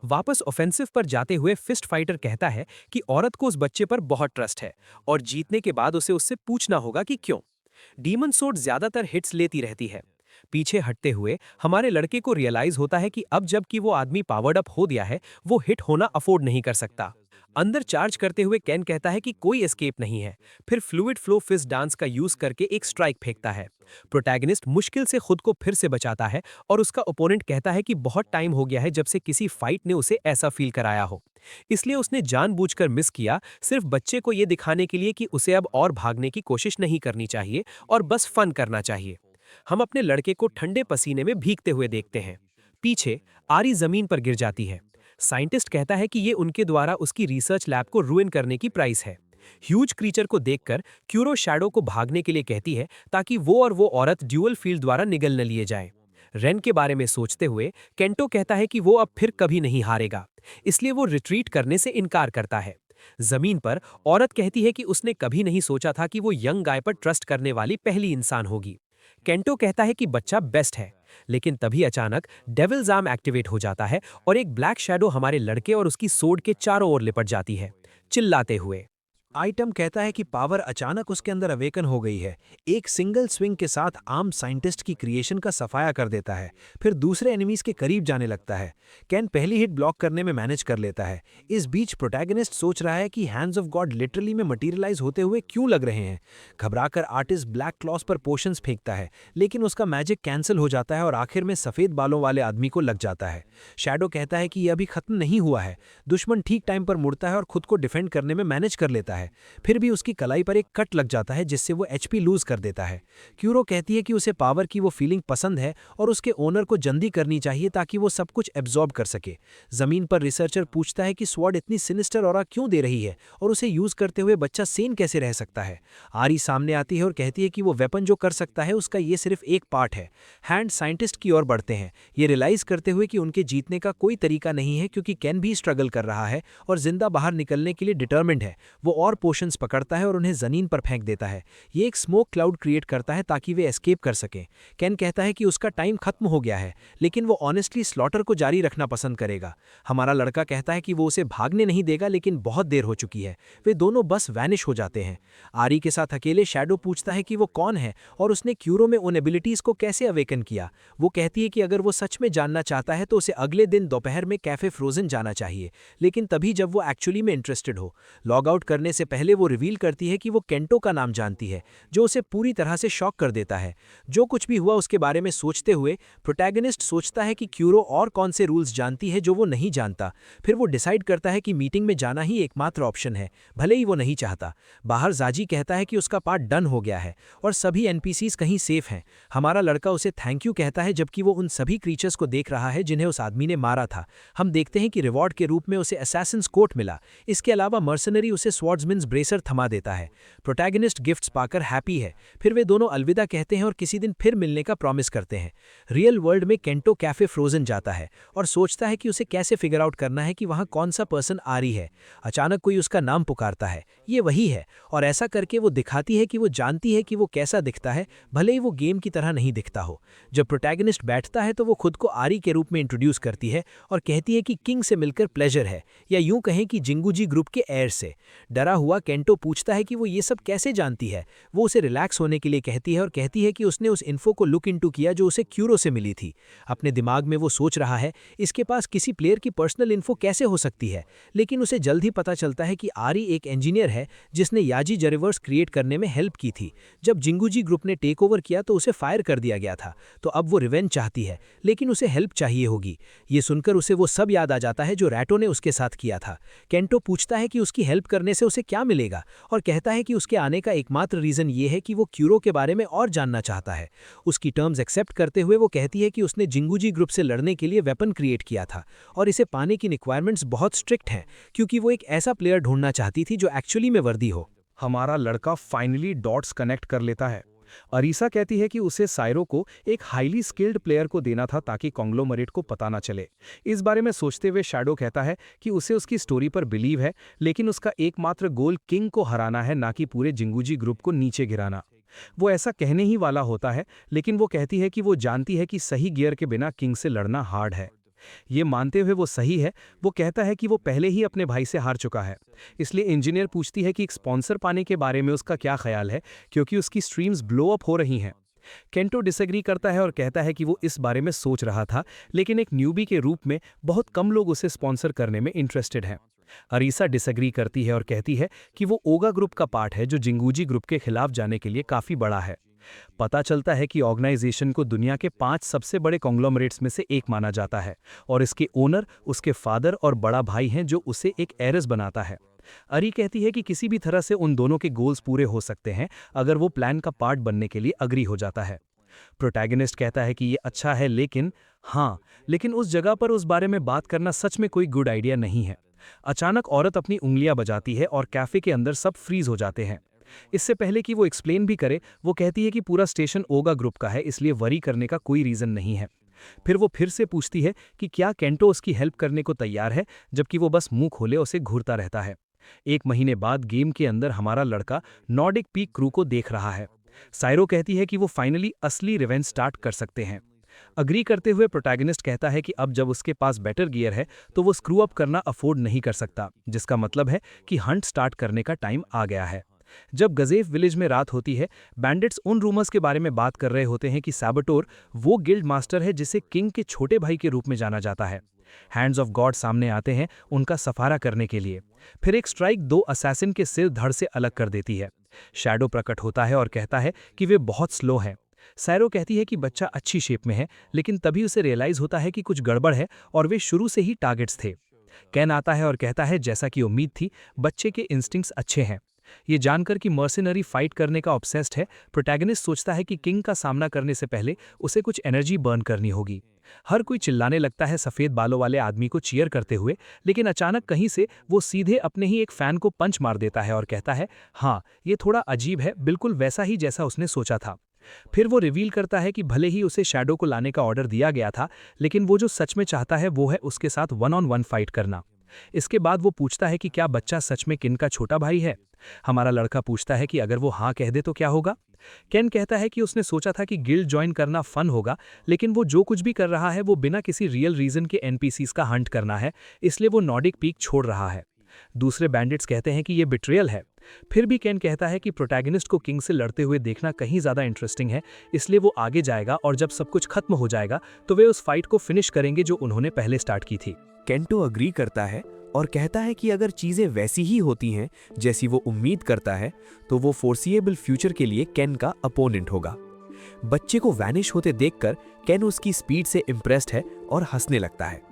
वापस ऑफेंसिव पर जाते हुए फिस्ट फाइटर कहता है कि औरत को उस बच्चे पर बहुत ट्रस्ट है और जीतने के बाद उसे उससे पूछना होगा कि क्यों। डीमन सोर्ड ज्यादातर हिट्स लेती रहती है। पीछे हटते हुए हमारे लड़के को रियलाइज होता है कि अब जबकि वो आदमी पावर्ड अप हो गया है, वो हिट होना अफोर्ड नहीं कर सकता। अंदर चार्ज करते हुए कैन कहता है कि कोई एस्केप नहीं है। फिर फ्लूइड फ्लो फिस्ट डांस का यूज करके एक स्ट्राइक फेंकता है। प्रोटैगनिस्ट मुश्किल से खुद को फिर से बचाता है और उसका ओपोनेंट कहता है कि बहुत टाइम हो गया है जब से किसी फाइट ने उसे ऐसा फील कराया हो, इसलिए उसने जानबूझकर मिस किया, सिर्फ बच्चे को यह दिखाने के लिए कि उसे अब और भागने की कोशिश नहीं करनी चाहिए और बस फन करना चाहिए। हम अपने लड़के को ठंडे पसीने में भीगते हुए देखते हैं। पीछे आरी जमीन पर गिर जाती है। साइंटिस्ट कहता है कि ये उनके द्वारा उसकी रिसर्च लैब को रुइन करने की प्राइस है। ह्यूज क्रीचर को देखकर क्यूरो शैडो को भागने के लिए कहती है ताकि वो और वो औरत ड्यूअल फील्ड द्वारा निगल न लिए जाएं। रेन के बारे में सोचते हुए केंटो कहता है कि वो अब फिर कभी नहीं हारेगा, इसलिए वो रिट्रीट करने से इनकार करता है। जमीन पर औरत कहती है कि उसने कभी नहीं सोचा था कि वो यंग गाय पर ट्रस्ट करने वाली पहली इंसान होगी। केंटो कहता है कि बच्चा बेस्ट है, लेकिन तभी अचानक डेविल्स आर्म एक्टिवेट हो जाता है और एक ब्लैक शैडो हमारे लड़के और उसकी सोड के चारों ओर लिपट जाती है, चिल्लाते हुए। आइटम कहता है कि पावर अचानक उसके अंदर अवेकन हो गई है। एक सिंगल स्विंग के साथ आर्म साइंटिस्ट की क्रिएशन का सफाया कर देता है, फिर दूसरे एनिमीज के करीब जाने लगता है। कैन पहली हिट ब्लॉक करने में मैनेज कर लेता है। इस बीच प्रोटैगनिस्ट सोच रहा है कि हैंड्स ऑफ गॉड लिटरली में मटीरियलाइज होते हुए क्यों लग रहे हैं। घबराकर आर्टिस्ट ब्लैक क्लॉस पर पोशंस फेंकता है, लेकिन उसका मैजिक कैंसिल हो जाता है और आखिर में सफेद बालों वाले आदमी को लग जाता है। शैडो कहता है कि यह अभी खत्म नहीं हुआ है। दुश्मन ठीक टाइम पर मुड़ता है और खुद को डिफेंड करने में मैनेज कर लेता है। फिर भी उसकी कलाई पर एक कट लग जाता है, जिससे वो एचपी लूज कर देता है। क्यूरो कहती है कि उसे पावर की वो फीलिंग पसंद है और उसके ओनर को जल्दी करनी चाहिए ताकि वो सब कुछ एब्जॉर्ब कर सके। जमीन पर रिसर्चर पूछता है कि स्वॉर्ड इतनी सिनिस्टर ऑरा क्यों दे रही है और उसे यूज करते हुए बच्चा सेन कैसे रह सकता है। आरी सामने आती है और कहती है कि वो वेपन जो कर सकता है उसका ये सिर्फ एक पार्ट है। हैंड साइंटिस्ट की ओर बढ़ते हैं, ये रियलाइज करते हुए कि उनके जीतने का कोई तरीका नहीं है, क्योंकि कैन भी स्ट्रगल कर रहा है और जिंदा बाहर निकलने के लिए डिटर्मिंड है। वो और पोशन पकड़ता है और उन्हें जमीन पर फेंक देता है। ये एक स्मोक क्लाउड क्रिएट करता है ताकि वे एस्केप कर सकें। कैन कहता है कि उसका टाइम खत्म हो गया है, लेकिन वो ऑनेस्टली स्लॉटर को जारी रखना पसंद करेगा। हमारा लड़का कहता है कि वो उसे भागने नहीं देगा, लेकिन बहुत देर हो चुकी है। वे दोनों बस वैनिश हो जाते हैं। आरी के साथ अकेले शैडो पूछता है कि वो कौन है और उसने क्यूरो में उन एबिलिटीज को कैसे अवेकन किया। वो कहती है कि अगर वो सच में जानना चाहता है तो उसे अगले दिन दोपहर में कैफे फ्रोजन जाना चाहिए, लेकिन तभी जब वो एक्चुअली में इंटरेस्टेड हो। लॉग आउट करने से इससे पहले वो रिवील करती है कि वो केंटो का नाम जानती है, जो उसे पूरी तरह से शॉक कर देता है। जो कुछ भी हुआ उसके बारे में सोचते हुए प्रोटैगनिस्ट सोचता है कि क्यूरो और कौन से रूल्स जानती है जो वो नहीं जानता। फिर वो डिसाइड करता है कि मीटिंग में जाना ही एकमात्र ऑप्शन है, भले ही वो नहीं चाहता। बाहर जाजी कहता है कि उसका पार्ट डन हो गया है और सभी एनपीसीज कहीं सेफ हैं। हमारा लड़का उसे थैंक यू कहता है जबकि वो उन सभी क्रीचर्स को देख रहा है जिन्हें उस आदमी ने मारा था। हम देखते हैं कि रिवॉर्ड के रूप में उसे असैसिन्स कोट मिला। इसके अलावा मर्सनरी उसे स्वॉर्ड्समैन्स ब्रेसर थमा देता है। प्रोटैगनिस्ट गिफ्ट्स पाकर हैप्पी है। फिर वे दोनों अलविदा कहते हैं और किसी दिन फिर मिलने का प्रॉमिस करते हैं। रियल वर्ल्ड में केंटो कैफे फ्रोजन जाता है और सोचता है कि उसे कैसे फिगर आउट करना है कि वहां कौन सा पर्सन आ रही है। अचानक कोई उसका नाम पुकारता है, ये वही है, और ऐसा करके वो दिखाती है कि वो जानती है कि वो कैसा दिखता है, भले ही वो गेम की तरह नहीं दिखता हो। जब प्रोटैगनिस्ट बैठता है तो वो खुद को आरी के रूप में इंट्रोड्यूस करती है और कहती है कि किंग से मिलकर प्लेजर है, या यूं कहें कि जिंगूजी ग्रुप के एयर से। डरा हुआ केंटो पूछता है कि वो ये सब कैसे जानती है। वो उसे रिलैक्स होने के लिए कहती है और कहती है कि उसने उस इन्फो को लुक इनटू किया जो उसे क्यूरो से मिली थी। अपने दिमाग में वो सोच रहा है इसके पास किसी प्लेयर की पर्सनल इन्फो कैसे हो सकती है, लेकिन उसे जल्द ही पता चलता है कि आरी एक इंजीनियर है जिसने याजी जरिवर्स क्रिएट करने में हेल्प की थी। जब जिंगूजी ग्रुप ने टेक ओवर किया तो उसे फायर कर दिया गया था, तो अब वो रिवेंज चाहती है, लेकिन उसे हेल्प चाहिए होगी। ये सुनकर उसे वो सब याद आ जाता है जो रैटो ने उसके साथ किया था। केंटो पूछता है कि उसकी हेल्प करने से उसे क्या मिलेगा और कहता है कि उसके आने का एकमात्र रीजन ये है कि वो क्यूरो के बारे में और जानना चाहता है। उसकी टर्म्स एक्सेप्ट करते हुए वो कहती है कि उसने जिंगूजी ग्रुप से लड़ने के लिए वेपन क्रिएट किया था और इसे पाने की रिक्वायरमेंट्स बहुत स्ट्रिक्ट हैं, क्योंकि वो एक ऐसा प्लेयर ढूंढना चाहती थी जो एक्चुअली में वर्दी हो। हमारा लड़का फाइनली डॉट्स कनेक्ट कर लेता है। अरीसा कहती है कि उसे साइरो को एक हाईली स्किल्ड प्लेयर को देना था ताकि कॉन्ग्लोमरेट को पता ना चले। इस बारे में सोचते हुए शैडो कहता है कि उसे उसकी स्टोरी पर बिलीव है, लेकिन उसका एकमात्र गोल किंग को हराना है, ना कि पूरे जिंगूजी ग्रुप को नीचे गिराना। वो ऐसा कहने ही वाला होता है, लेकिन वो कहती है कि वो जानती है कि सही गियर के बिना किंग से लड़ना हार्ड है। ये मानते हुए वो सही है। वो कहता है कि वो पहले ही अपने भाई से हार चुका है। इसलिए इंजीनियर पूछती है कि एक स्पॉन्सर पाने के बारे में उसका क्या ख्याल है, क्योंकि उसकी स्ट्रीम्स ब्लो अप हो रही हैं। केंटो डिसएग्री करता है और कहता है कि वो इस बारे में सोच रहा था, लेकिन एक न्यूबी के रूप में बहुत कम लोग उसे स्पॉन्सर करने में इंटरेस्टेड हैं। अरीसा डिसएग्री करती है और कहती है कि वो ओगा ग्रुप का पार्ट है जो जिंगूजी ग्रुप के खिलाफ जाने के लिए काफ़ी बड़ा है। पता चलता है कि ऑर्गेनाइजेशन को दुनिया के 5 सबसे बड़े कॉन्ग्लोमरेट्स में से एक माना जाता है और इसके ओनर उसके फादर और बड़ा भाई हैं जो उसे एक एरस बनाता है। अरी कहती है कि किसी भी तरह से उन दोनों के गोल्स पूरे हो सकते हैं अगर वो प्लान का पार्ट बनने के लिए अग्री हो जाता है। प्रोटैगनिस्ट कहता है कि ये अच्छा है, लेकिन उस जगह पर उस बारे में बात करना सच में कोई गुड आइडिया नहीं है। अचानक औरत अपनी उंगलियां बजाती है और कैफे के अंदर सब फ्रीज हो जाते हैं। इससे पहले कि वो एक्सप्लेन भी करे, वो कहती है कि पूरा स्टेशन ओगा ग्रुप का है, इसलिए वरी करने का कोई रीजन नहीं है। फिर वो फिर से पूछती है कि क्या केंटो उसकी हेल्प करने को तैयार है, जबकि वो बस मुंह खोले उसे घूरता रहता है। 1 महीने बाद गेम के अंदर हमारा लड़का नॉर्डिक पीक क्रू को देख रहा है। साइरो कहती है कि वो फाइनली असली रिवेंज स्टार्ट कर सकते हैं। अग्री करते हुए प्रोटैगनिस्ट कहता है कि अब जब उसके पास बेटर गियर है तो वो स्क्रू अप करना अफोर्ड नहीं कर सकता, जिसका मतलब है कि हंट स्टार्ट करने का टाइम आ गया है। जब गजेफ विलेज में रात होती है, बैंडिट्स उन रूमर्स के बारे में बात कर रहे होते हैं कि सैबोटोर वो गिल्ड मास्टर है जिसे किंग के छोटे भाई के रूप में जाना जाता है। हैंड्स ऑफ गॉड सामने आते हैं उनका सफारा करने के लिए। फिर एक स्ट्राइक 2 असैसिन के सिर धड़ से अलग कर देती है। शैडो प्रकट होता है और कहता है कि वे बहुत स्लो हैं। सैरो कहती है कि बच्चा अच्छी शेप में है, लेकिन तभी उसे रियलाइज होता है कि कुछ गड़बड़ है और वे शुरू से ही टारगेट्स थे। कैन आता है और कहता है जैसा कि उम्मीद थी, बच्चे के इंस्टिंक्ट्स अच्छे हैं। ये जानकर कि मर्सिनरी फाइट करने का ऑब्सेस्ड है, प्रोटैगनिस्ट सोचता है कि किंग का सामना करने से पहले उसे कुछ एनर्जी बर्न करनी होगी। हर कोई चिल्लाने लगता है सफ़ेद बालों वाले आदमी को चीयर करते हुए, लेकिन अचानक कहीं से वो सीधे अपने ही एक फ़ैन को पंच मार देता है और कहता है, हाँ, ये थोड़ा अजीब है, बिल्कुल वैसा ही जैसा उसने सोचा था। फिर वो रिवील करता है कि भले ही उसे शैडो को लाने का ऑर्डर दिया गया था, लेकिन वो जो सच में चाहता है वो है उसके साथ 1-on-1 फाइट करना। इसके बाद वो पूछता है कि क्या बच्चा सच में किन का छोटा भाई है। हमारा लड़का पूछता है कि अगर वो हाँ कह दे तो क्या होगा। केन कहता है कि उसने सोचा था कि गिल्ड ज्वाइन करना फन होगा, लेकिन वो जो कुछ भी कर रहा है वो बिना किसी रियल रीजन के एनपीसीज का हंट करना है, इसलिए वो नॉर्डिक पीक छोड़ रहा है। दूसरे बैंडिट्स कहते हैं कि ये बिट्रियल है। फिर भी केन कहता है कि प्रोटैगनिस्ट को किंग से लड़ते हुए देखना कहीं ज़्यादा इंटरेस्टिंग है, इसलिए वो आगे जाएगा और जब सब कुछ खत्म हो जाएगा तो वे उस फाइट को फिनिश करेंगे जो उन्होंने पहले स्टार्ट की थी। केंटो अग्री करता है और कहता है कि अगर चीज़ें वैसी ही होती हैं जैसी वो उम्मीद करता है तो वो फोर्सिएबल फ्यूचर के लिए केन का अपोनेंट होगा। बच्चे को वैनिश होते देखकर केन उसकी स्पीड से इम्प्रेस्ड है और हंसने लगता है।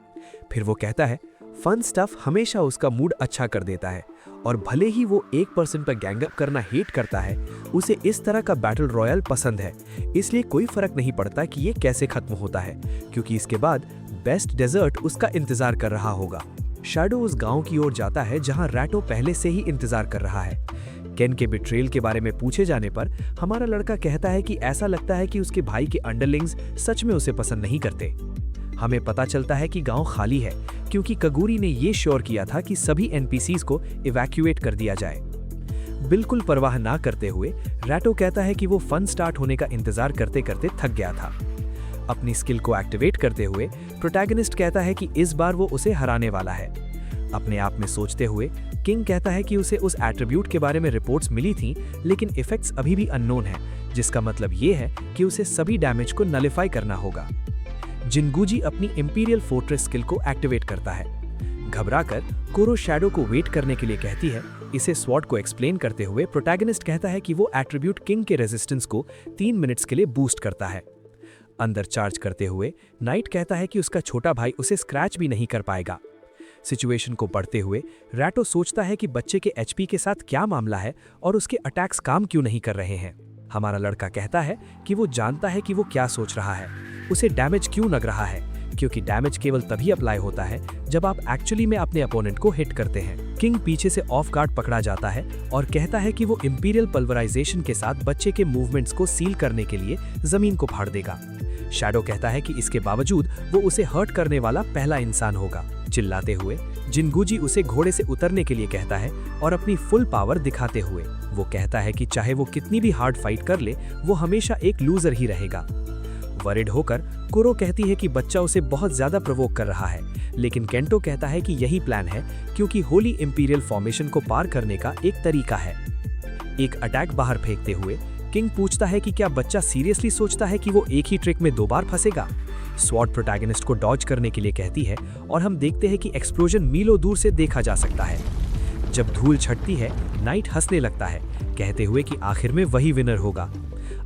फिर वो कहता है फन स्टफ हमेशा उसका मूड अच्छा कर देता है और भले ही वो 1% पर गैंगअप करना हेट करता है, उसे इस तरह का बैटल रॉयल पसंद है, इसलिए कोई फर्क नहीं पड़ता कि ये कैसे खत्म होता है, क्योंकि इसके बाद बेस्ट डेजर्ट उसका इंतजार कर रहा होगा। शैडो उस गांव की ओर जाता है जहां रैटो पहले से ही इंतजार कर रहा है। केन के बिट्रेल के बारे में पूछे जाने पर हमारा लड़का कहता है कि ऐसा लगता है कि उसके भाई के अंडरलिंग्स सच में उसे पसंद नहीं करते। हमें पता चलता है कि गांव खाली है क्योंकि कगूरी ने ये श्योर किया था कि सभी एनपीसीज को इवैक्यूएट कर दिया जाए। बिल्कुल परवाह ना करते हुए रैटो कहता है कि वो फन स्टार्ट होने का इंतजार करते करते थक गया था। अपनी स्किल को एक्टिवेट करते हुए प्रोटैगनिस्ट कहता है कि इस बार वो उसे हराने वाला है। अपने आप में सोचते हुए किंग कहता है कि उसे उस एट्रीब्यूट के बारे में रिपोर्ट्स मिली थीं, लेकिन इफेक्ट्स अभी भी अननोन है, जिसका मतलब ये है कि उसे सभी डैमेज को नलिफाई करना होगा। जिनगूजी अपनी इंपीरियल फोर्ट्रेस स्किल को एक्टिवेट करता है। घबराकर कुरो शैडो को वेट करने के लिए कहती है। इसे स्वॉर्ड को एक्सप्लेन करते हुए प्रोटैगनिस्ट कहता है कि वो एट्रीब्यूट किंग के रेजिस्टेंस को 3 मिनट्स के लिए बूस्ट करता है। अंदर चार्ज करते हुए नाइट कहता है कि उसका छोटा भाई उसे स्क्रैच भी नहीं कर पाएगा। सिचुएशन को पढ़ते हुए रैटो सोचता है कि बच्चे के एचपी के साथ क्या मामला है और उसके अटैक्स काम क्यों नहीं कर रहे हैं। हमारा लड़का कहता है कि वो जानता है कि वो क्या सोच रहा है, उसे डैमेज क्यों लग रहा है, क्योंकि डैमेज केवल तभी अप्लाई होता है जब आप एक्चुअली में अपने अपोनेंट को हिट करते हैं। किंग पीछे से ऑफ गार्ड पकड़ा जाता है और कहता है कि वो इंपीरियल पल्वराइजेशन के साथ बच्चे के मूवमेंट्स को सील करने के लिए जमीन को फाड़ देगा। शैडो कहता है कि इसके बावजूद वो उसे हर्ट करने वाला पहला इंसान होगा। चिल्लाते हुए जिनगूजी उसे घोड़े से उतरने के लिए कहता है और अपनी फुल पावर दिखाते हुए वो कहता है कि चाहे वो कितनी भी हार्ड फाइट कर ले, वो हमेशा एक लूजर ही रहेगा। वरिड होकर कुरो कहती है कि बच्चा उसे बहुत ज्यादा प्रोवोक कर रहा है, लेकिन केंटो कहता है कि यही प्लान है क्योंकि होली इंपीरियल फॉर्मेशन को पार करने का एक तरीका है। एक अटैक बाहर फेंकते हुए किंग पूछता है कि क्या बच्चा सीरियसली सोचता है कि वो एक ही ट्रिक में 2 बार फंसेगा। स्वॉर्ड प्रोटैगनिस्ट को डॉज करने के लिए कहती है और हम देखते हैं कि एक्सप्लोजन मीलों दूर से देखा जा सकता है। जब धूल छटती है नाइट हंसने लगता है, कहते हुए कि आखिर में वही विनर होगा।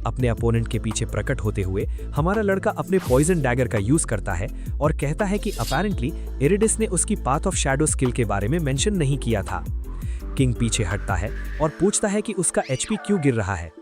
अपने अपोनेंट के पीछे प्रकट होते हुए हमारा लड़का अपने पॉइजन डैगर का यूज करता है और कहता है कि अपैरेंटली इरिडिस ने उसकी पाथ ऑफ शैडो स्किल के बारे में मेंशन नहीं किया था। किंग पीछे हटता है और पूछता है कि उसका एचपी क्यों गिर रहा है।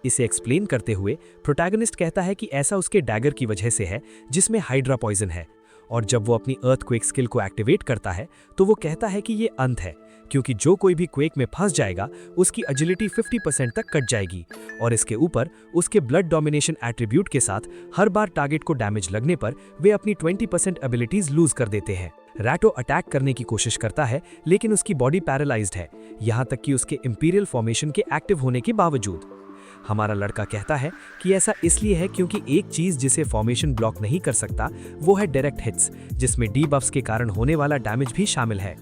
इसे एक्सप्लेन करते हुए प्रोटैगनिस्ट कहता है कि ऐसा उसके डैगर की वजह से है जिसमें हाइड्रा पॉइजन है, और जब वो अपनी अर्थक्वेक स्किल को एक्टिवेट करता है तो वो कहता है कि ये अंत है, क्योंकि जो कोई भी क्वेक में फंस जाएगा उसकी एजिलिटी 50% तक कट जाएगी, और इसके ऊपर उसके ब्लड डोमिनेशन एट्रीब्यूट के साथ हर बार टारगेट को डैमेज लगने पर वे अपनी 20% एबिलिटीज लूज कर देते हैं। रैटो अटैक करने की कोशिश करता है लेकिन उसकी बॉडी पैरालाइज्ड है, यहाँ तक कि उसके इंपीरियल फॉर्मेशन के एक्टिव होने के बावजूद। हमारा लड़का कहता है कि ऐसा इसलिए है क्योंकि एक चीज जिसे फॉर्मेशन ब्लॉक नहीं कर सकता वो है डायरेक्ट हिट्स, जिसमें डीबफ्स के कारण होने वाला डैमेज भी शामिल है।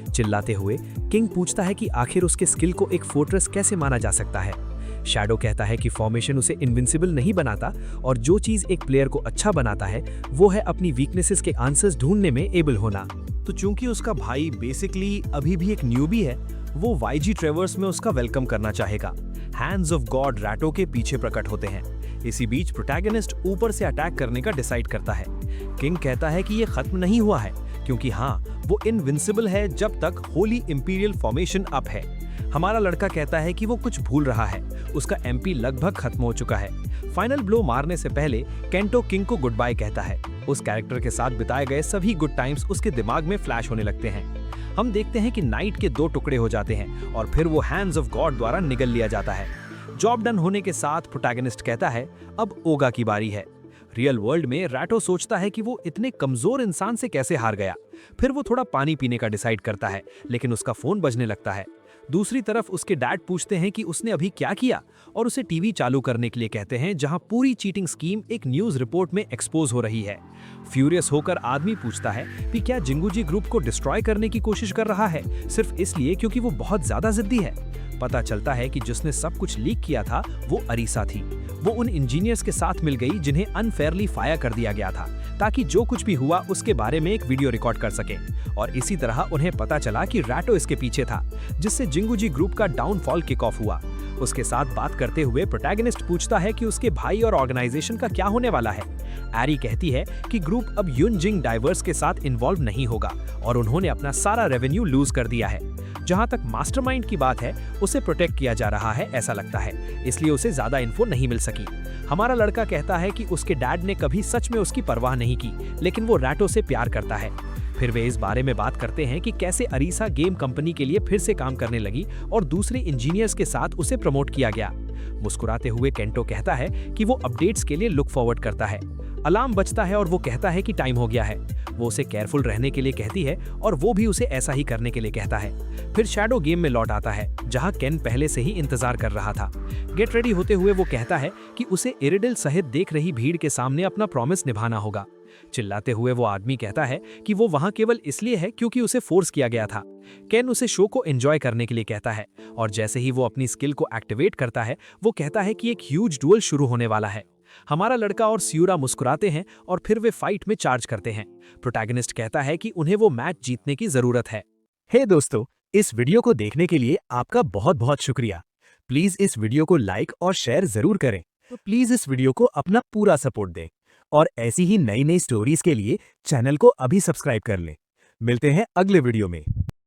चिल्लाते हुए किंग पूछता है कि आखिर उसके स्किल को एक फोर्ट्रेस कैसे माना जा सकता है। शैडो कहता है कि फॉर्मेशन उसे इनविंसिबल नहीं बनाता, और जो चीज एक प्लेयर को अच्छा बनाता है वो है अपनी वीकनेसेस के आंसर्स ढूंढने में एबल होना। तो चूंकि उसका भाई बेसिकली अभी भी एक न्यूबी है, वो वाईजी ट्रेवर्स में उसका वेलकम करना चाहेगा। हैंड्स ऑफ गॉड रैटो के पीछे प्रकट होते हैं। इसी बीच प्रोटैगनिस्ट ऊपर से अटैक करने का डिसाइड करता है। किंग कहता है कि ये खत्म नहीं हुआ है, क्योंकि हाँ, वो इनविंसिबल है जब तक होली इंपीरियल फॉर्मेशन अप है। हमारा लड़का कहता है कि वो कुछ भूल रहा है, उसका एमपी लगभग खत्म हो चुका है। फाइनल ब्लो मारने से पहले केंटो किंग को गुड बाय कहता है। उस कैरेक्टर के साथ बिताए गए सभी गुड टाइम्स उसके दिमाग में फ्लैश होने लगते हैं। हम देखते हैं कि नाइट के 2 टुकड़े हो जाते हैं और फिर वो हैंड्स ऑफ गॉड द्वारा निगल लिया जाता है। जॉब डन होने के साथ प्रोटैगनिस्ट कहता है अब ओगा की बारी है। रियल वर्ल्ड में रैटो सोचता है कि वो इतने कमजोर इंसान से कैसे हार गया। फिर वो थोड़ा पानी पीने का डिसाइड करता है, लेकिन उसका फोन बजने लगता है। दूसरी तरफ उसके डैड पूछते हैं कि उसने अभी क्या किया, और उसे टीवी चालू करने के लिए कहते हैं जहां पूरी चीटिंग स्कीम एक न्यूज रिपोर्ट में एक्सपोज हो रही है। फ्यूरियस होकर आदमी पूछता है कि क्या जिंगूजी ग्रुप को डिस्ट्रॉय करने की कोशिश कर रहा है, सिर्फ इसलिए क्योंकि वो बहुत ज्यादा जिद्दी है। पता चलता है कि जिसने सब कुछ लीक किया था वो अरीसा थी। वो उन इंजीनियर्स के साथ मिल गई जिन्हें अनफेयरली फायर कर दिया गया था, ताकि जो कुछ भी हुआ उसके बारे में एक वीडियो रिकॉर्ड कर सके। और इसी तरह उन्हें पता चला कि रैटो इसके पीछे था, जिससे जिंगुजी ग्रुप का डाउनफॉल किक ऑफ हुआ। उसके साथ बात करते हुए प्रोटैगनिस्ट पूछता है कि उसके भाई और ऑर्गेनाइजेशन का क्या होने वाला है। एरी कहती है कि ग्रुप अब युनजिंग डाइवर्स के साथ इन्वॉल्व नहीं होगा और उन्होंने अपना सारा रेवेन्यू लूज कर दिया है। जहां तक मास्टरमाइंड की बात है, उसे प्रोटेक्ट किया जा रहा है ऐसा लगता है, इसलिए उसे ज्यादा इन्फो नहीं मिल सकी। हमारा लड़का कहता है कि उसके डैड ने कभी सच में उसकी परवाह नहीं की, लेकिन वो रैटो से प्यार करता है। फिर वे इस बारे में बात करते हैं कि कैसे अरीसा गेम कंपनी के लिए फिर से काम करने लगी और दूसरे इंजीनियर्स के साथ उसे प्रमोट किया गया। मुस्कुराते हुए केंटो कहता है कि वो अपडेट्स के लिए लुक फॉरवर्ड करता है। अलार्म बजता है और वो कहता है कि टाइम हो गया है। वो उसे केयरफुल रहने के लिए कहती है और वो भी उसे ऐसा ही करने के लिए कहता है। फिर शैडो गेम में लौट आता है, जहां केन पहले से ही इंतजार कर रहा था। गेट रेडी होते हुए वो कहता है कि उसे इरिडिल सहित देख रही भीड़ के सामने अपना प्रॉमिस निभाना होगा। चिल्लाते हुए वो आदमी कहता है कि वो वहां केवल इसलिए है क्योंकि उसे फोर्स किया गया था। केन उसे शो को एंजॉय करने के लिए कहता है और जैसे ही वो अपनी स्किल को एक्टिवेट करता है, वो कहता है कि एक ह्यूज डुअल शुरू होने वाला है। हमारा लड़का और सियूरा मुस्कुराते हैं और फिर वे फाइट में चार्ज करते हैं। प्रोटैगनिस्ट कहता है कि उन्हें वो मैच जीतने की जरूरत है। हे दोस्तों, इस वीडियो को देखने के लिए आपका बहुत बहुत शुक्रिया। प्लीज इस वीडियो को लाइक और शेयर जरूर करें। तो प्लीज इस वीडियो को अपना पूरा सपोर्ट दें और ऐसी ही नई नई स्टोरीज के लिए चैनल को अभी सब्सक्राइब कर लें। मिलते हैं अगले वीडियो में।